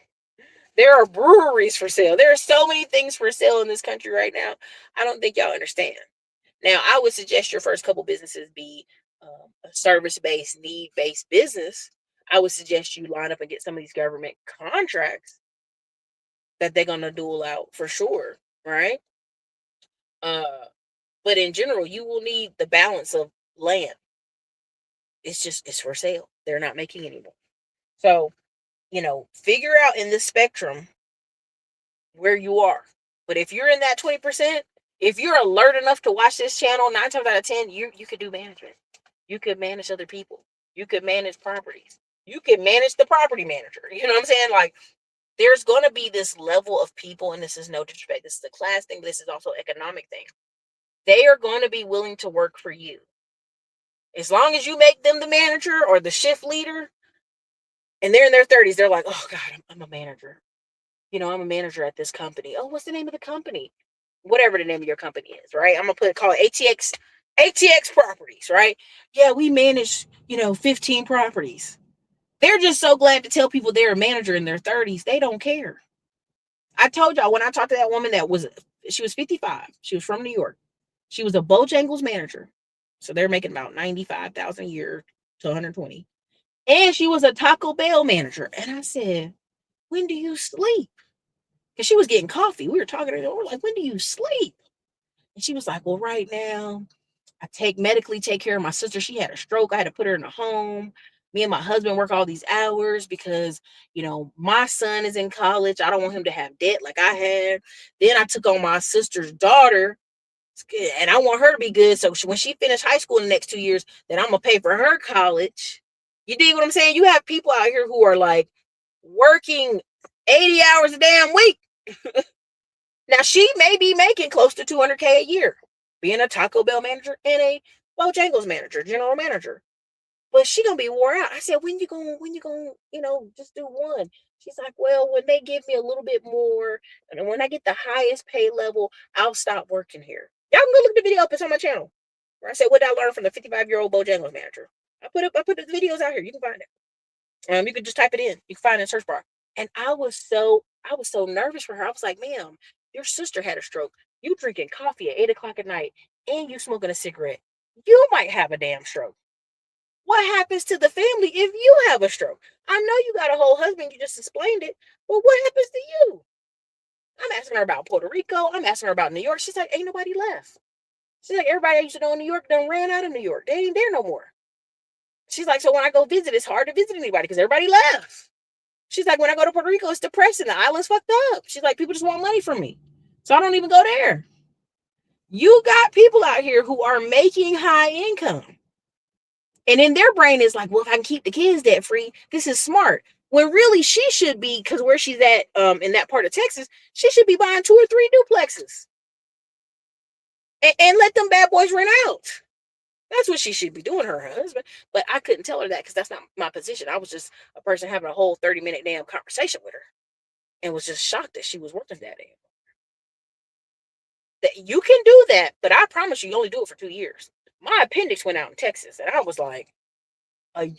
There are breweries for sale. There are so many things for sale in this country right now. I don't think y'all understand. Now, I would suggest your first couple businesses be a service-based, need-based business. I would suggest you line up and get some of these government contracts that they're going to dole out for sure, right? But in general, you will need the balance of land. It's for sale. They're not making anymore. So, figure out in this spectrum where you are. But if you're in that 20%, if you're alert enough to watch this channel, 9 times out of 10, you could do management. You could manage other people. You could manage properties. You could manage the property manager. You know what I'm saying? Like, there's going to be this level of people, and this is no disrespect. This is a class thing, but this is also an economic thing. They are going to be willing to work for you. As long as you make them the manager or the shift leader, and they're in their 30s, they're like, oh, God, I'm a manager. I'm a manager at this company. Oh, what's the name of the company? Whatever the name of your company is, right? I'm going to call it ATX Properties, right? Yeah, we manage, 15 properties. They're just so glad to tell people they're a manager in their 30s. They don't care. I told y'all when I talked to that woman she was 55. She was from New York. She was a Bojangles manager. So they're making about $95,000 a year to 120. And she was a Taco Bell manager. And I said, when do you sleep? Because she was getting coffee. We were talking to her. We're like, when do you sleep? And she was like, well, right now, I medically take care of my sister. She had a stroke. I had to put her in a home. Me and my husband work all these hours because, my son is in college. I don't want him to have debt like I had. Then I took on my sister's daughter. And I want her to be good. So when she finished high school in the next 2 years, then I'm going to pay for her college. You dig what I'm saying? You have people out here who are like working 80 hours a damn week. Now, she may be making close to $200K a year, being a Taco Bell manager and a Bojangles manager, general manager. But she going to be wore out. I said, when you going, just do one? She's like, well, when they give me a little bit more, and when I get the highest pay level, I'll stop working here. Y'all can go look at the video up. It's on my channel. Where I said, what did I learn from the 55-year-old Bojangles manager? I put the videos out here. You can find it. You can just type it in. You can find it in the search bar. And I was so nervous for her. I was like, ma'am, your sister had a stroke. You drinking coffee at 8 o'clock at night, and you smoking a cigarette. You might have a damn stroke. What happens to the family if you have a stroke? I know you got a whole husband. You just explained it. But what happens to you? I'm asking her about Puerto Rico. I'm asking her about New York. She's like, ain't nobody left. She's like, everybody I used to know in New York done ran out of New York. They ain't there no more. She's like, so when I go visit, it's hard to visit anybody because everybody left. She's like, when I go to Puerto Rico, it's depressing. The island's fucked up. She's like, people just want money from me. So I don't even go there. You got people out here who are making high income. And in their brain is like, well, if I can keep the kids debt free, this is smart. When really she should be, because where she's at in that part of Texas, she should be buying 2 or 3 duplexes. And let them bad boys rent out. That's what she should be doing, her husband. But I couldn't tell her that because that's not my position. I was just a person having a whole 30-minute damn conversation with her and was just shocked that she was working that day. That you can do that, but I promise you only do it for 2 years. My appendix went out in Texas, and I was like, I'm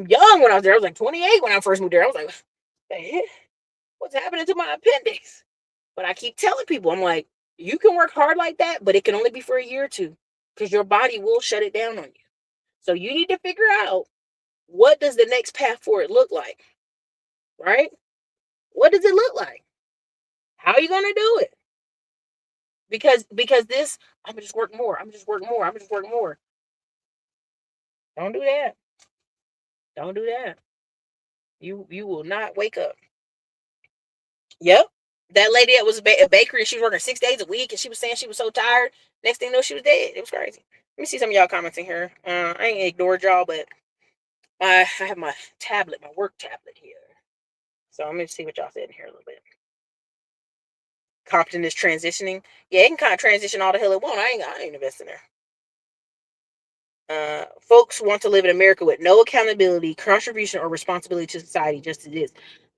young when I was there. I was like 28 when I first moved there. I was like, hey, what's happening to my appendix? But I keep telling people, I'm like, you can work hard like that, but it can only be for a year or two because your body will shut it down on you. So you need to figure out, what does the next path for it look like? Right? What does it look like? How are you going to do it? Because this, I'm gonna just work more. I'm gonna just work more. I'm gonna just work more. Don't do that. Don't do that. You will not wake up. Yep. That lady that was a bakery, and she was working 6 days a week, and she was saying she was so tired. Next thing you know, she was dead. It was crazy. Let me see some of y'all commenting here. I ain't ignored y'all, but I have my tablet, my work tablet here. So I'm gonna see what y'all said in here a little bit. Compton is transitioning. Yeah, it can kind of transition all the hell it want. I ain't investing there. Folks want to live in America with no accountability, contribution, or responsibility to society, just as it is.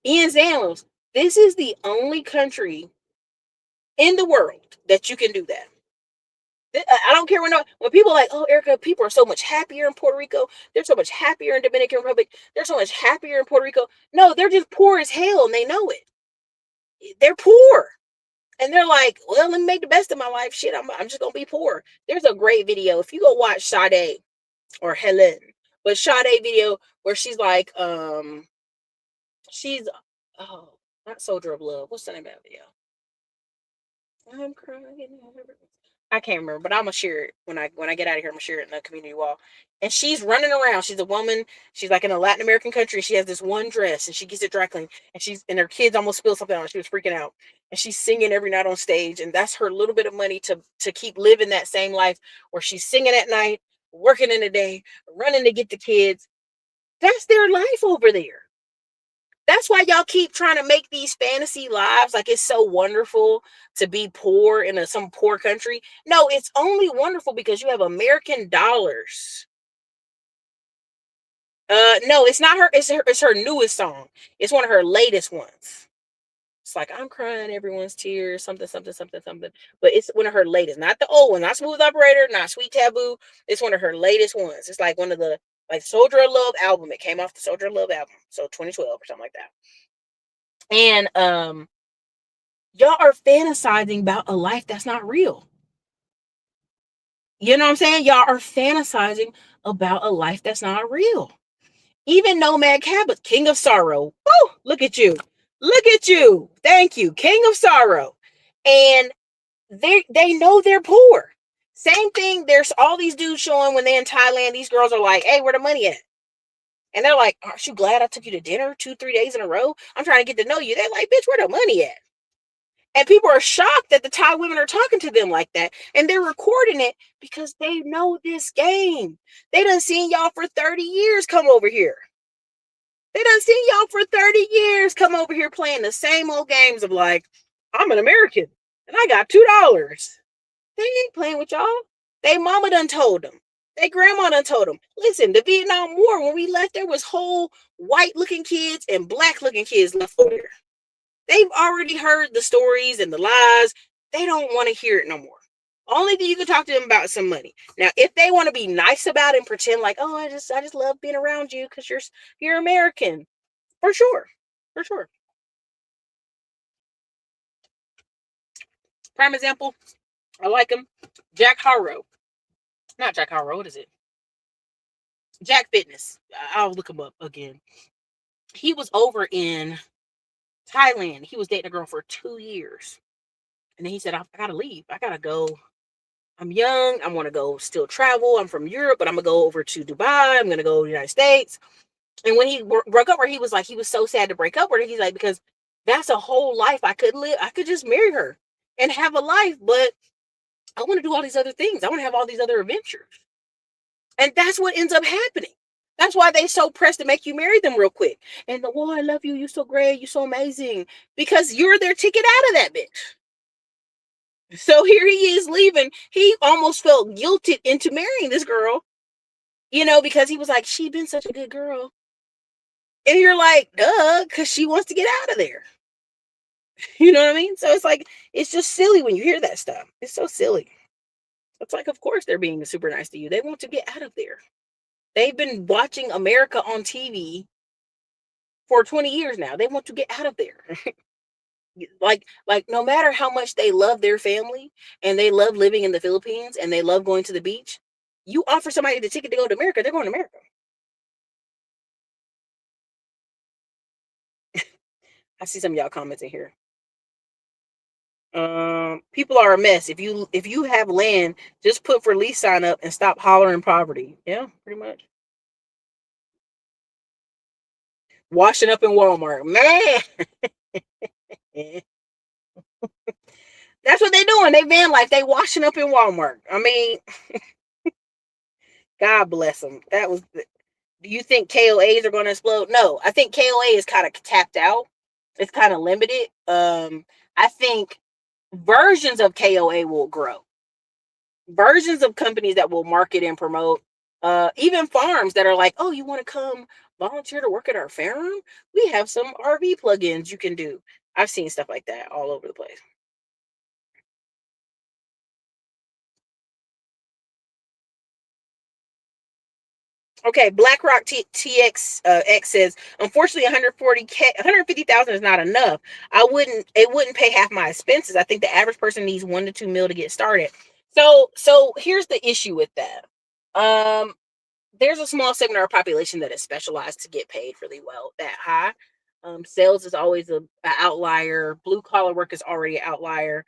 Ian Zamos, this is the only country in the world that you can do that. I don't care when people are like, oh, Erica, people are so much happier in Puerto Rico. They're so much happier in Dominican Republic. They're so much happier in Puerto Rico. No, they're just poor as hell, and they know it. They're poor. And they're like, well, let me make the best of my life. Shit, I'm just going to be poor. There's a great video. If you go watch Sade or Helen, but Sade video where she's like, she's, oh, not Soldier of Love. What's the name of that video? I'm crying. I can't remember, but I'm gonna share it when I get out of here. I'm gonna share it in the community wall. And she's running around. She's a woman. She's like in a Latin American country. She has this one dress, and she gets it dry cleaned. And her kids almost spilled something on her. She was freaking out, and she's singing every night on stage. And that's her little bit of money to keep living that same life where she's singing at night, working in the day, running to get the kids. That's their life over there. That's why y'all keep trying to make these fantasy lives like it's so wonderful to be poor in some poor country. No, it's only wonderful because you have American dollars. No, it's not her. It's her newest song. It's one of her latest ones. It's like, I'm crying everyone's tears, something, something, something, something. But it's one of her latest, not the old one, not Smooth Operator, not Sweet Taboo. It's one of her latest ones. It's like one of the Soldier of Love album. It came off the Soldier of Love album, so 2012 or something like that. And y'all are fantasizing about a life that's not real. You know what I'm saying? Y'all are fantasizing about a life that's not real. Even Nomad Cabot, King of Sorrow. Woo, look at you. Look at you. Thank you. King of Sorrow. And they know they're poor. Same thing. There's all these dudes showing when they're in Thailand. These girls are like, hey, where the money at? And they're like, aren't you glad I took you to dinner 2-3 days in a row? I'm trying to get to know you. They're like, bitch, where the money at? And people are shocked that the Thai women are talking to them like that. And they're recording it because they know this game. They done seen y'all for 30 years come over here. They done seen y'all for 30 years come over here playing the same old games of like, I'm an American and I got $2. They ain't playing with y'all. They mama done told them. They grandma done told them. Listen, the Vietnam War, when we left, there was whole white-looking kids and black-looking kids left over there. They've already heard the stories and the lies. They don't want to hear it no more. Only thing you can talk to them about is some money. Now, if they want to be nice about it and pretend like, oh, I just love being around you because you're American, for sure, for sure. Prime example, I like him, Jack Harrow. Not Jack Harrow. What is it? Jack Fitness. I'll look him up again. He was over in Thailand. He was dating a girl for 2 years. And then he said, I got to leave. I got to go. I'm young. I want to go still travel. I'm from Europe, but I'm going to go over to Dubai. I'm going to go to the United States. And when he broke up with her, he was like, he was so sad to break up with her. He's like, because that's a whole life I could live. I could just marry her and have a life, but I want to do all these other things. I want to have all these other adventures. And that's what ends up happening. That's why they so pressed to make you marry them real quick. And I love you. You're so great. You're so amazing. Because you're their ticket out of that bitch. So here he is leaving. He almost felt guilted into marrying this girl because he was like, she's been such a good girl. And you're like, duh, because she wants to get out of there. You know what I mean? So it's like, it's just silly when you hear that stuff. It's so silly. It's like, of course they're being super nice to you. They want to get out of there. They've been watching America on TV for 20 years now. They want to get out of there. like no matter how much they love their family and they love living in the Philippines and they love going to the beach, you offer somebody the ticket to go to America, they're going to America. I see some of y'all comments in here. People are a mess. If you have land, just put for lease sign up and stop hollering poverty. Yeah, pretty much. Washing up in Walmart, man. That's what they doing. They van life. They washing up in Walmart. I mean, God bless them. Do you think KOAs are going to explode? No, I think KOA is kind of tapped out. It's kind of limited. I think versions of KOA will grow. Versions of companies that will market and promote, even farms that are like, oh, you want to come volunteer to work at our farm? We have some RV plugins you can do. I've seen stuff like that all over the place. Okay, BlackRock TX X says, unfortunately, 150,000 is not enough. It wouldn't pay half my expenses. I think the average person needs 1 to 2 mil to get started. So here's the issue with that. There's a small segment of our population that is specialized to get paid really well that high. Sales is always an outlier. Blue collar work is already an outlier.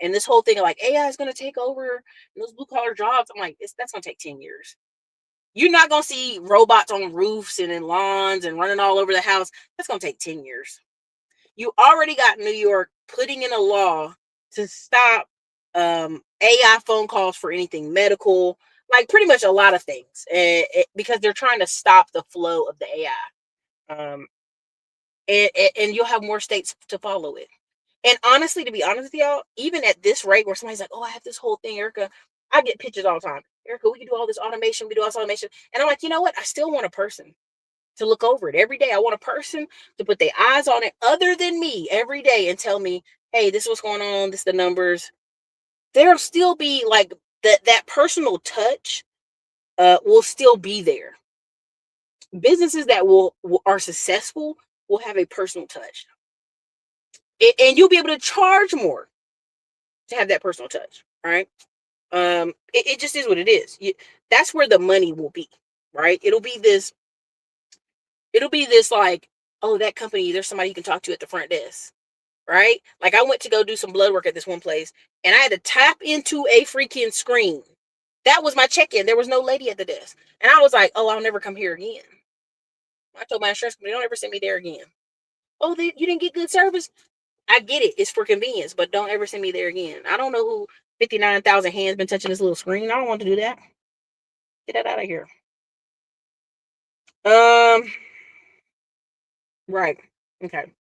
And this whole thing of like AI is going to take over those blue collar jobs. I'm like, that's going to take 10 years. You're not going to see robots on roofs and in lawns and running all over the house. That's going to take 10 years. You already got New York putting in a law to stop AI phone calls for anything medical, like pretty much a lot of things, because they're trying to stop the flow of the AI. And you'll have more states to follow it. And honestly, to be honest with y'all, even at this rate where somebody's like, oh, I have this whole thing, Erica, I get pitches all the time. Erica, we can do all this automation. We do all this automation. And I'm like, you know what? I still want a person to look over it every day. I want a person to put their eyes on it other than me every day and tell me, hey, this is what's going on. This is the numbers. There'll still be like that personal touch will still be there. Businesses that are successful will have a personal touch. And you'll be able to charge more to have that personal touch, right? It just is what it is. That's where the money will be, right? It'll be this like, oh, that company, there's somebody you can talk to at the front desk, right? Like I went to go do some blood work at this one place and I had to tap into a freaking screen. That was my check-in. There was no lady at the desk. And I was like, oh, I'll never come here again. I told my insurance company, don't ever send me there again. Oh, you didn't get good service? I get it. It's for convenience, but don't ever send me there again. I don't know who 59,000 hands been touching this little screen. I don't want to do that. Get that out of here. Right. Okay.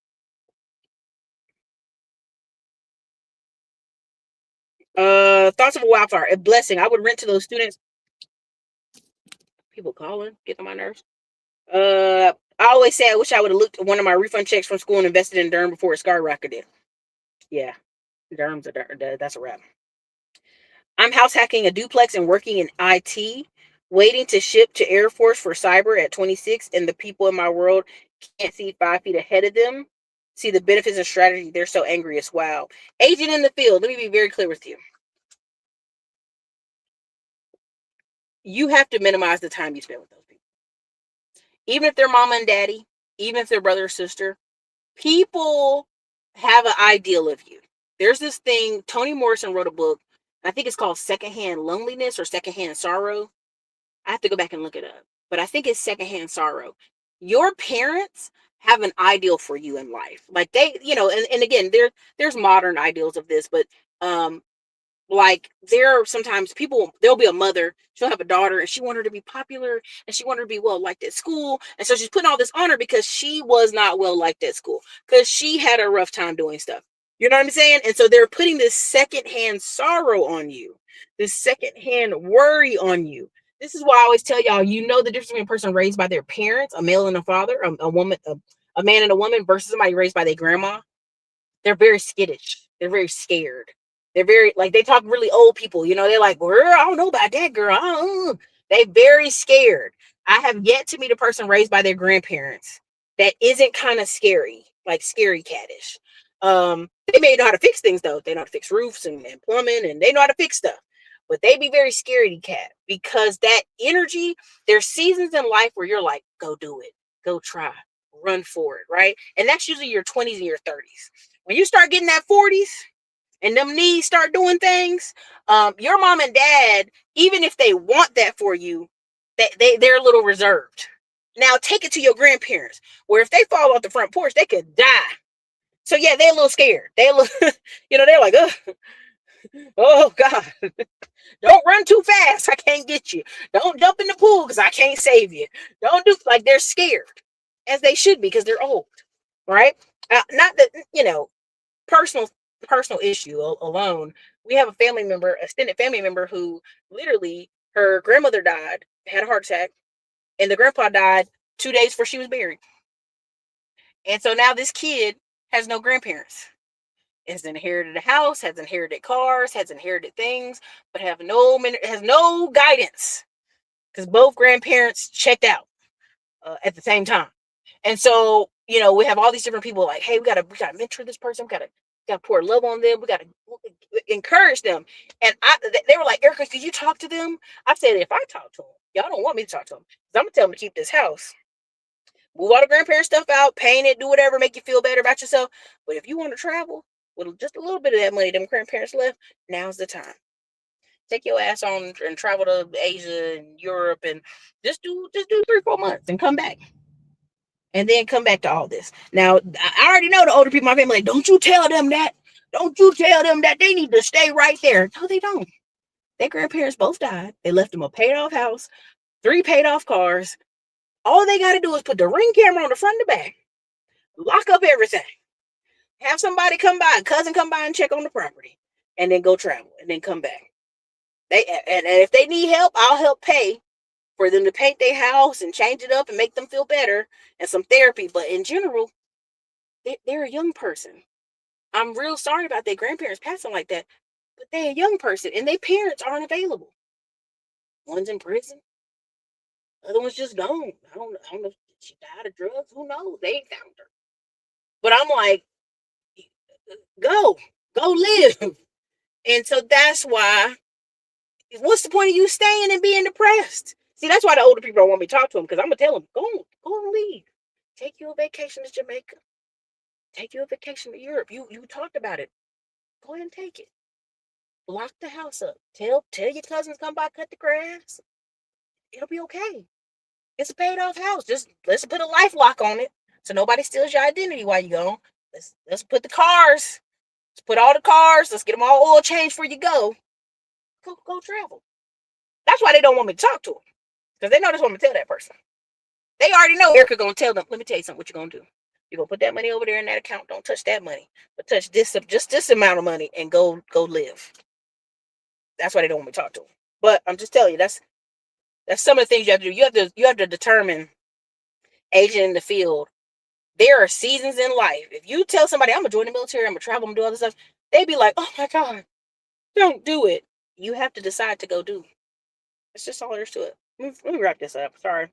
Thoughts of a wildfire. A blessing. I would rent to those students. People calling, get on my nerves. I always say I wish I would have looked at one of my refund checks from school and invested in Durham before it skyrocketed. Yeah, that's a wrap. I'm house hacking a duplex and working in IT, waiting to ship to Air Force for cyber at 26, and the people in my world can't see 5 feet ahead of them. See the benefits and strategy. They're so angry. It's wow. Agent in the field. Let me be very clear with you. You have to minimize the time you spend with those people. Even if they're mama and daddy, even if they're brother or sister, people have an ideal of you. There's this thing, Toni Morrison wrote a book, I think it's called Secondhand Loneliness or Secondhand Sorrow. I have to go back and look it up, but I think it's Secondhand Sorrow. Your parents have an ideal for you in life. Like they, and again, there's modern ideals of this, but like there are sometimes there'll be a mother, she'll have a daughter and she want her to be popular and she want her to be well liked at school. And so she's putting all this on her because she was not well liked at school because she had a rough time doing stuff. You know what I'm saying? And so they're putting this secondhand sorrow on you, this secondhand worry on you, This is why I always tell y'all, you know the difference between a person raised by their parents, a male and a father, a woman, a man and a woman, versus somebody raised by their grandma. They're very skittish. They're very scared. They're very, like, they talk really old people. You know, they're like, girl, I don't know about that, girl. They very scared. I have yet to meet a person raised by their grandparents that isn't kind of scary, like scary cattish. They may know how to fix things, though. They know how to fix roofs and plumbing, and they know how to fix stuff. But they be very scaredy cat, because that energy, there's seasons in life where you're like, go do it, go try, run for it, right? And that's usually your 20s and your 30s. When you start getting that 40s and them knees start doing things, your mom and dad, even if they want that for you, they're a little reserved. Now take it to your grandparents, where if they fall off the front porch, they could die. So yeah, they're a little scared. They're they're like, oh God, don't run too fast. I can't get you. Don't jump in the pool because I can't save you. Don't do, like, they're scared, as they should be, because they're old, right? Not that, personal issue alone. We have a family member, extended family member, who literally, her grandmother died, had a heart attack, and the grandpa died 2 days before she was buried. And so now this kid has no grandparents. Has inherited a house, has inherited cars, has inherited things, but has no guidance, because both grandparents checked out at the same time. And so, we have all these different people like, hey, we gotta mentor this person, we gotta pour love on them, we gotta encourage them. And they were like, Erica, could you talk to them? I said, if I talk to them, y'all don't want me to talk to them, because I'm gonna tell them to keep this house, move all the grandparent stuff out, paint it, do whatever, make you feel better about yourself. But if you want to travel with just a little bit of that money them grandparents left, now's the time. Take your ass on and travel to Asia and Europe, and just do 3-4 months and come back. And then come back to all this. Now, I already know the older people in my family, like, don't you tell them that. Don't you tell them that they need to stay right there. No, they don't. Their grandparents both died. They left them a paid off house, 3 paid off cars. All they got to do is put the Ring camera on the front and the back, lock up everything, have somebody come by, a cousin come by and check on the property, and then go travel and then come back. And if they need help, I'll help pay for them to paint their house and change it up and make them feel better, and some therapy. But in general, they're a young person. I'm real sorry about their grandparents passing like that, but they're a young person and their parents aren't available. One's in prison, other one's just gone. I don't know if she died of drugs. Who knows? They ain't found her. But I'm like, go live. And so that's why, what's the point of you staying and being depressed? See, that's why the older people don't want me to talk to them, because I'm going to tell them, go and leave. Take you a vacation to Jamaica. Take you a vacation to Europe. You talked about it. Go ahead and take it. Lock the house up. Tell your cousins come by, cut the grass. It'll be okay. It's a paid off house. Just let's put a life lock on it so nobody steals your identity while you're gone. Let's put the cars. Let's put all the cars. Let's get them all oil changed before you go. Go travel. That's why they don't want me to talk to them, because they know that's what I'm gonna tell that person. They already know Erica gonna tell them. Let me tell you something. What you gonna do? You're gonna put that money over there in that account. Don't touch that money, but touch just this amount of money and go live. That's why they don't want me to talk to them. But I'm just telling you, that's some of the things you have to do. You have to determine, agent in the field. There are seasons in life. If you tell somebody, I'm gonna join the military, I'm gonna travel, I'm gonna do all this stuff, they be like, oh my God, don't do it. You have to decide to go do. It's just all there is to it. Let me wrap this up. Sorry.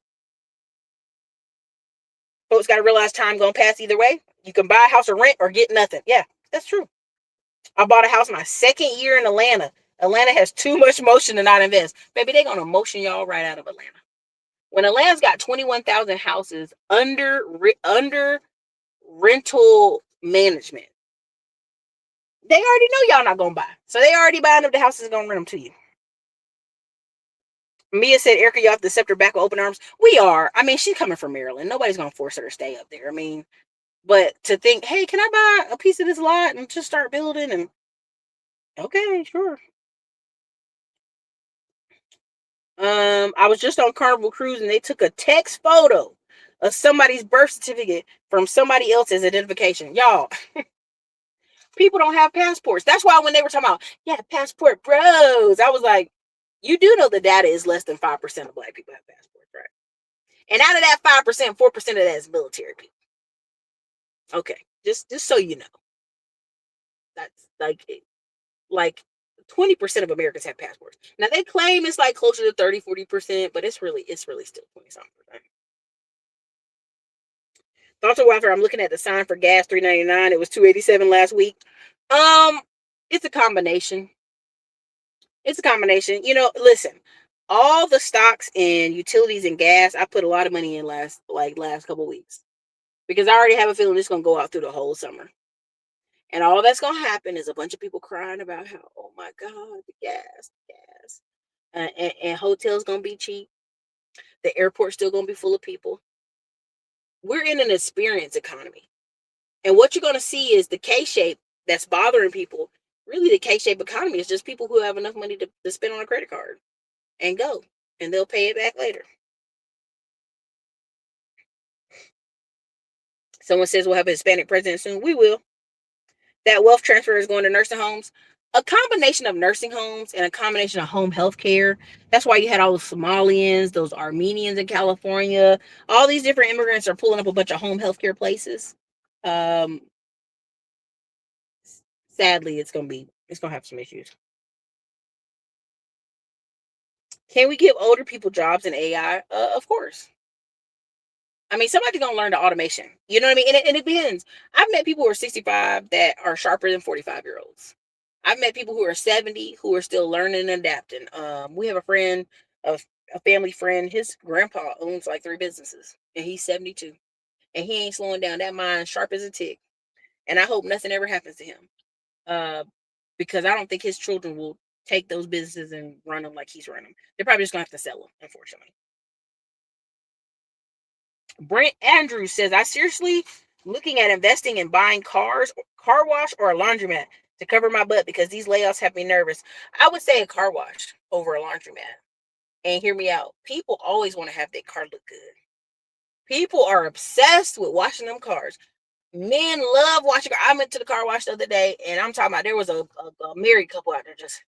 Folks got to realize time gonna pass either way. You can buy a house or rent or get nothing. Yeah, that's true. I bought a house my second year in Atlanta. Atlanta has too much motion to not invest. Baby, they're gonna motion y'all right out of Atlanta. When Atlanta's got 21,000 houses under rental management, they already know y'all not gonna buy. So they already buying up the houses and gonna rent them to you. Mia said, Erica, you have to accept her back with open arms. We are. I mean, she's coming from Maryland. Nobody's going to force her to stay up there. I mean, but to think, hey, can I buy a piece of this lot and just start building? And okay, sure. I was just on Carnival Cruise and they took a text photo of somebody's birth certificate from somebody else's identification. Y'all, people don't have passports. That's why when they were talking about, yeah, passport bros, I was like, You do know the data is less than 5% of Black people have passports, right? And out of that 5%, 4% of that is military people. Okay, just so you know, that's like 20% of Americans have passports. Now they claim it's like closer to 30, 40%, but it's really still 20-something percent. Thoughts on welfare. I'm looking at the sign for gas, $3.99. It was $2.87 last week. It's a combination. It's a combination. Listen, all the stocks and utilities and gas, I put a lot of money in last couple weeks because I already have a feeling it's gonna go out through the whole summer. And all that's gonna happen is a bunch of people crying about how, oh my God, the gas. And hotels gonna be cheap. The airport's still gonna be full of people. We're in an experience economy. And what you're gonna see is the K-shape that's bothering people. Really, the K-shape economy is just people who have enough money to spend on a credit card and go. And they'll pay it back later. Someone says we'll have a Hispanic president soon. We will. That wealth transfer is going to nursing homes. A combination of nursing homes and a combination of home health care. That's why you had all the Somalians, those Armenians in California. All these different immigrants are pulling up a bunch of home health care places. Sadly, it's gonna have some issues. Can we give older people jobs in AI? Of course. I mean, somebody's gonna learn the automation. You know what I mean? And it depends. I've met people who are 65 that are sharper than 45-year-olds. I've met people who are 70 who are still learning and adapting. We have a friend, a family friend. His grandpa owns like 3 businesses, and he's 72, and he ain't slowing down. That mind sharp as a tick. And I hope nothing ever happens to him, because I don't think his children will take those businesses and run them like he's running them. They're probably just gonna have to sell them, unfortunately. Brent Andrews says, I seriously looking at investing in buying cars, car wash, or a laundromat to cover my butt because these layoffs have me nervous. I would say a car wash over a laundromat. And hear me out. People always want to have their car look good. People are obsessed with washing them cars. Men love washing. I went to the car wash the other day, and I'm talking about there was a married couple out there just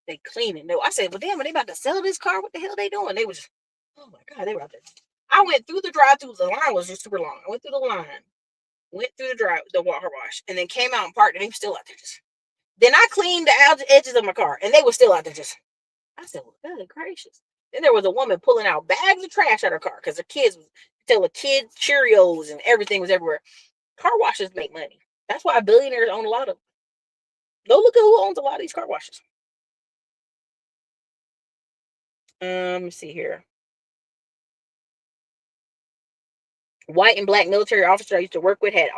they cleaning. I said, well, damn, are they about to sell this car? What the hell are they doing? They was, oh my God, they were out there. I went through the drive-through. The line was just super long. I went through the line, went through the water wash, and then came out and parked, and they were still out there just. Then I cleaned the edges of my car, and they were still out there just. I said, well, God gracious. Then there was a woman pulling out bags of trash out of her car because her kids was telling kids Cheerios and everything was everywhere. Car washes make money. That's why billionaires own a lot of them. Go look at who owns a lot of these car washes. Let me see here. White and black military officers I used to work with had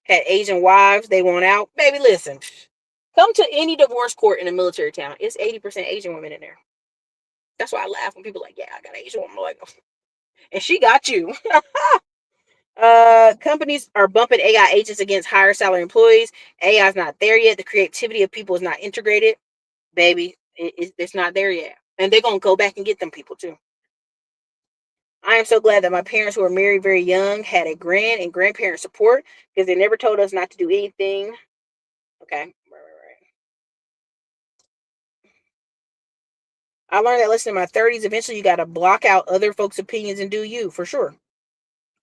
Asian wives. They want out. Baby, listen. Come to any divorce court in a military town. It's 80% Asian women in there. That's why I laugh when people are like, yeah, I got an Asian woman. I'm like, oh. And she got you. Companies are bumping AI agents against higher salary employees. AI is not there yet. The creativity of people is not integrated. Baby, it's not there yet. And they're going to go back and get them people too. I am so glad that my parents, who were married very young, had a grand and grandparent support because they never told us not to do anything. Okay. Right. I learned that lesson in my 30s. Eventually, you got to block out other folks' opinions and do you, for sure.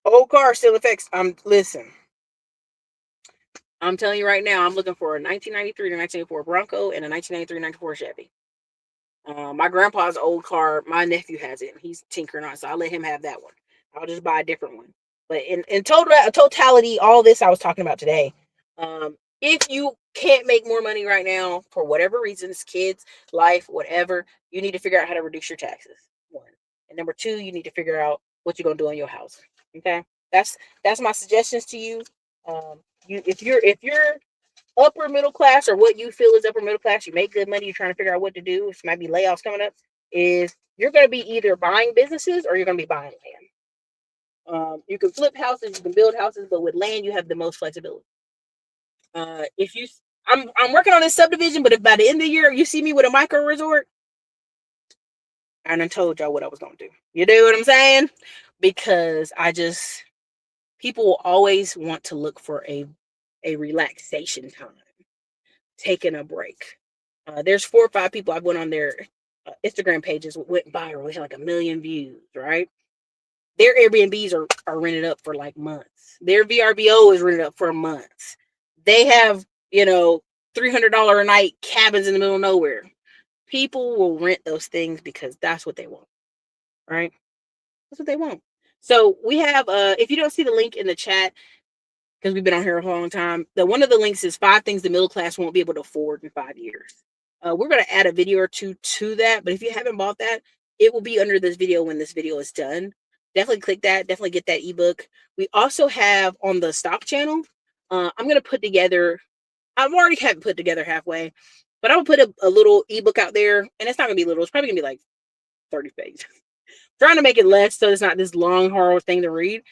Old car still affects. Listen. I'm telling you right now, I'm looking for a 1993 to 1984 Bronco and a 1993-94 Chevy. My grandpa's old car, my nephew has it. He's tinkering on it, so I'll let him have that one. I'll just buy a different one. But in totality, all this I was talking about today, if you can't make more money right now for whatever reasons, kids, life, whatever, you need to figure out how to reduce your taxes. 1. And number 2, you need to figure out what you're gonna do in your house. Okay, that's my suggestions to you. If you're upper middle class, or what you feel is upper middle class, you make good money, you're trying to figure out what to do, which might be layoffs coming up, is you're going to be either buying businesses or you're going to be buying land. You can flip houses, you can build houses, but with land, you have the most flexibility. I'm working on this subdivision, but if by the end of the year you see me with a micro resort, I done told y'all what I was going to do. You know what I'm saying? Because people will always want to look for a relaxation time, taking a break. There's 4 or 5 people I've went on their Instagram pages went viral. We had like 1 million views, right? Their Airbnbs are rented up for like months. Their VRBO is rented up for months. They have, $300 a night cabins in the middle of nowhere. People will rent those things because that's what they want, right? That's what they want. So we have, if you don't see the link in the chat, because we've been on here a long time, one of the links is 5 things the middle class won't be able to afford in 5 years. We're going to add a video or two to that, but if you haven't bought that, it will be under this video when this video is done. Definitely click that. Definitely get that ebook. We also have on the stock channel, I'm going to put together, I've already have it put together halfway, but I'll put a little ebook out there, and it's not going to be little. It's probably going to be like 30 pages. Trying to make it less so it's not this long, horrible thing to read.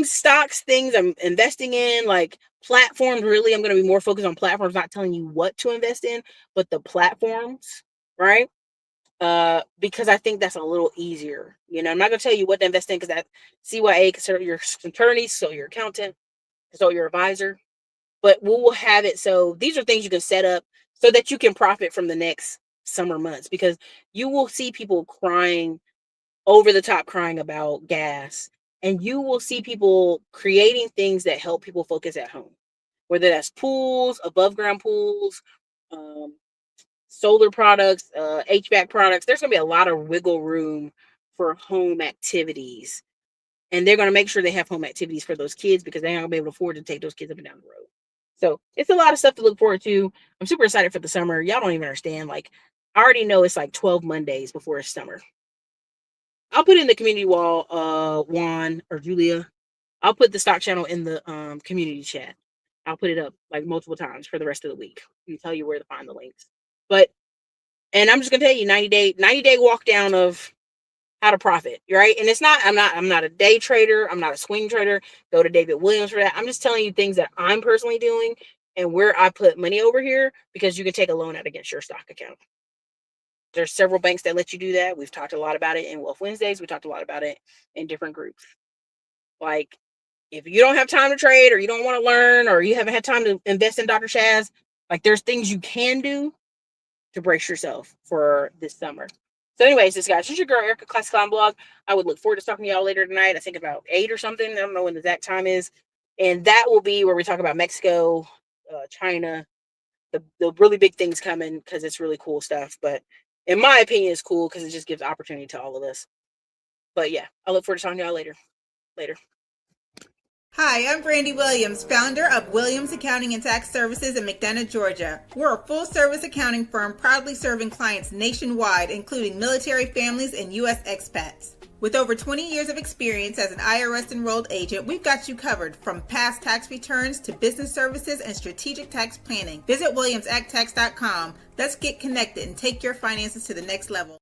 Stocks, things I'm investing in, like platforms. Really, I'm going to be more focused on platforms, not telling you what to invest in, but the platforms, right? Because I think that's a little easier. I'm not going to tell you what to invest in because that CYA, consult your attorney, so your accountant, so your advisor. But we will have it so these are things you can set up so that you can profit from the next summer months, because you will see people crying over the top, crying about gas. And you will see people creating things that help people focus at home, whether that's pools, above ground pools, solar products, HVAC products. There's going to be a lot of wiggle room for home activities. And they're going to make sure they have home activities for those kids because they're not going to be able to afford to take those kids up and down the road. So it's a lot of stuff to look forward to. I'm super excited for the summer. Y'all don't even understand. Like, I already know it's like 12 Mondays before it's summer. I'll put in the community wall, Juan or Julia. I'll put the stock channel in the community chat. I'll put it up like multiple times for the rest of the week and tell you where to find the links. And I'm just gonna tell you 90 day walk down of how to profit, right? And it's not, I'm not a day trader, I'm not a swing trader. Go to David Williams for that. I'm just telling you things that I'm personally doing and where I put money over here, because you can take a loan out against your stock account. There's several banks that let you do that. We've talked a lot about it in Wealth Wednesdays. We talked a lot about it in different groups. Like, if you don't have time to trade, or you don't want to learn, or you haven't had time to invest in Dr. Shaz, like, there's things you can do to brace yourself for this summer. So anyways, this is your girl, Erica, Classic Clown Blog. I would look forward to talking to y'all later tonight. I think about 8 or something. I don't know when the exact time is. And that will be where we talk about Mexico, China, the really big things coming, because it's really cool stuff. But in my opinion, it's cool because it just gives opportunity to all of us. But yeah, I look forward to talking to y'all later. Hi, I'm Brandy Williams, founder of Williams Accounting and Tax Services in McDonough, Georgia. We're a full-service accounting firm proudly serving clients nationwide, including military families and U.S. expats. With over 20 years of experience as an IRS-enrolled agent, we've got you covered from past tax returns to business services and strategic tax planning. Visit WilliamsActTax.com. Let's get connected and take your finances to the next level.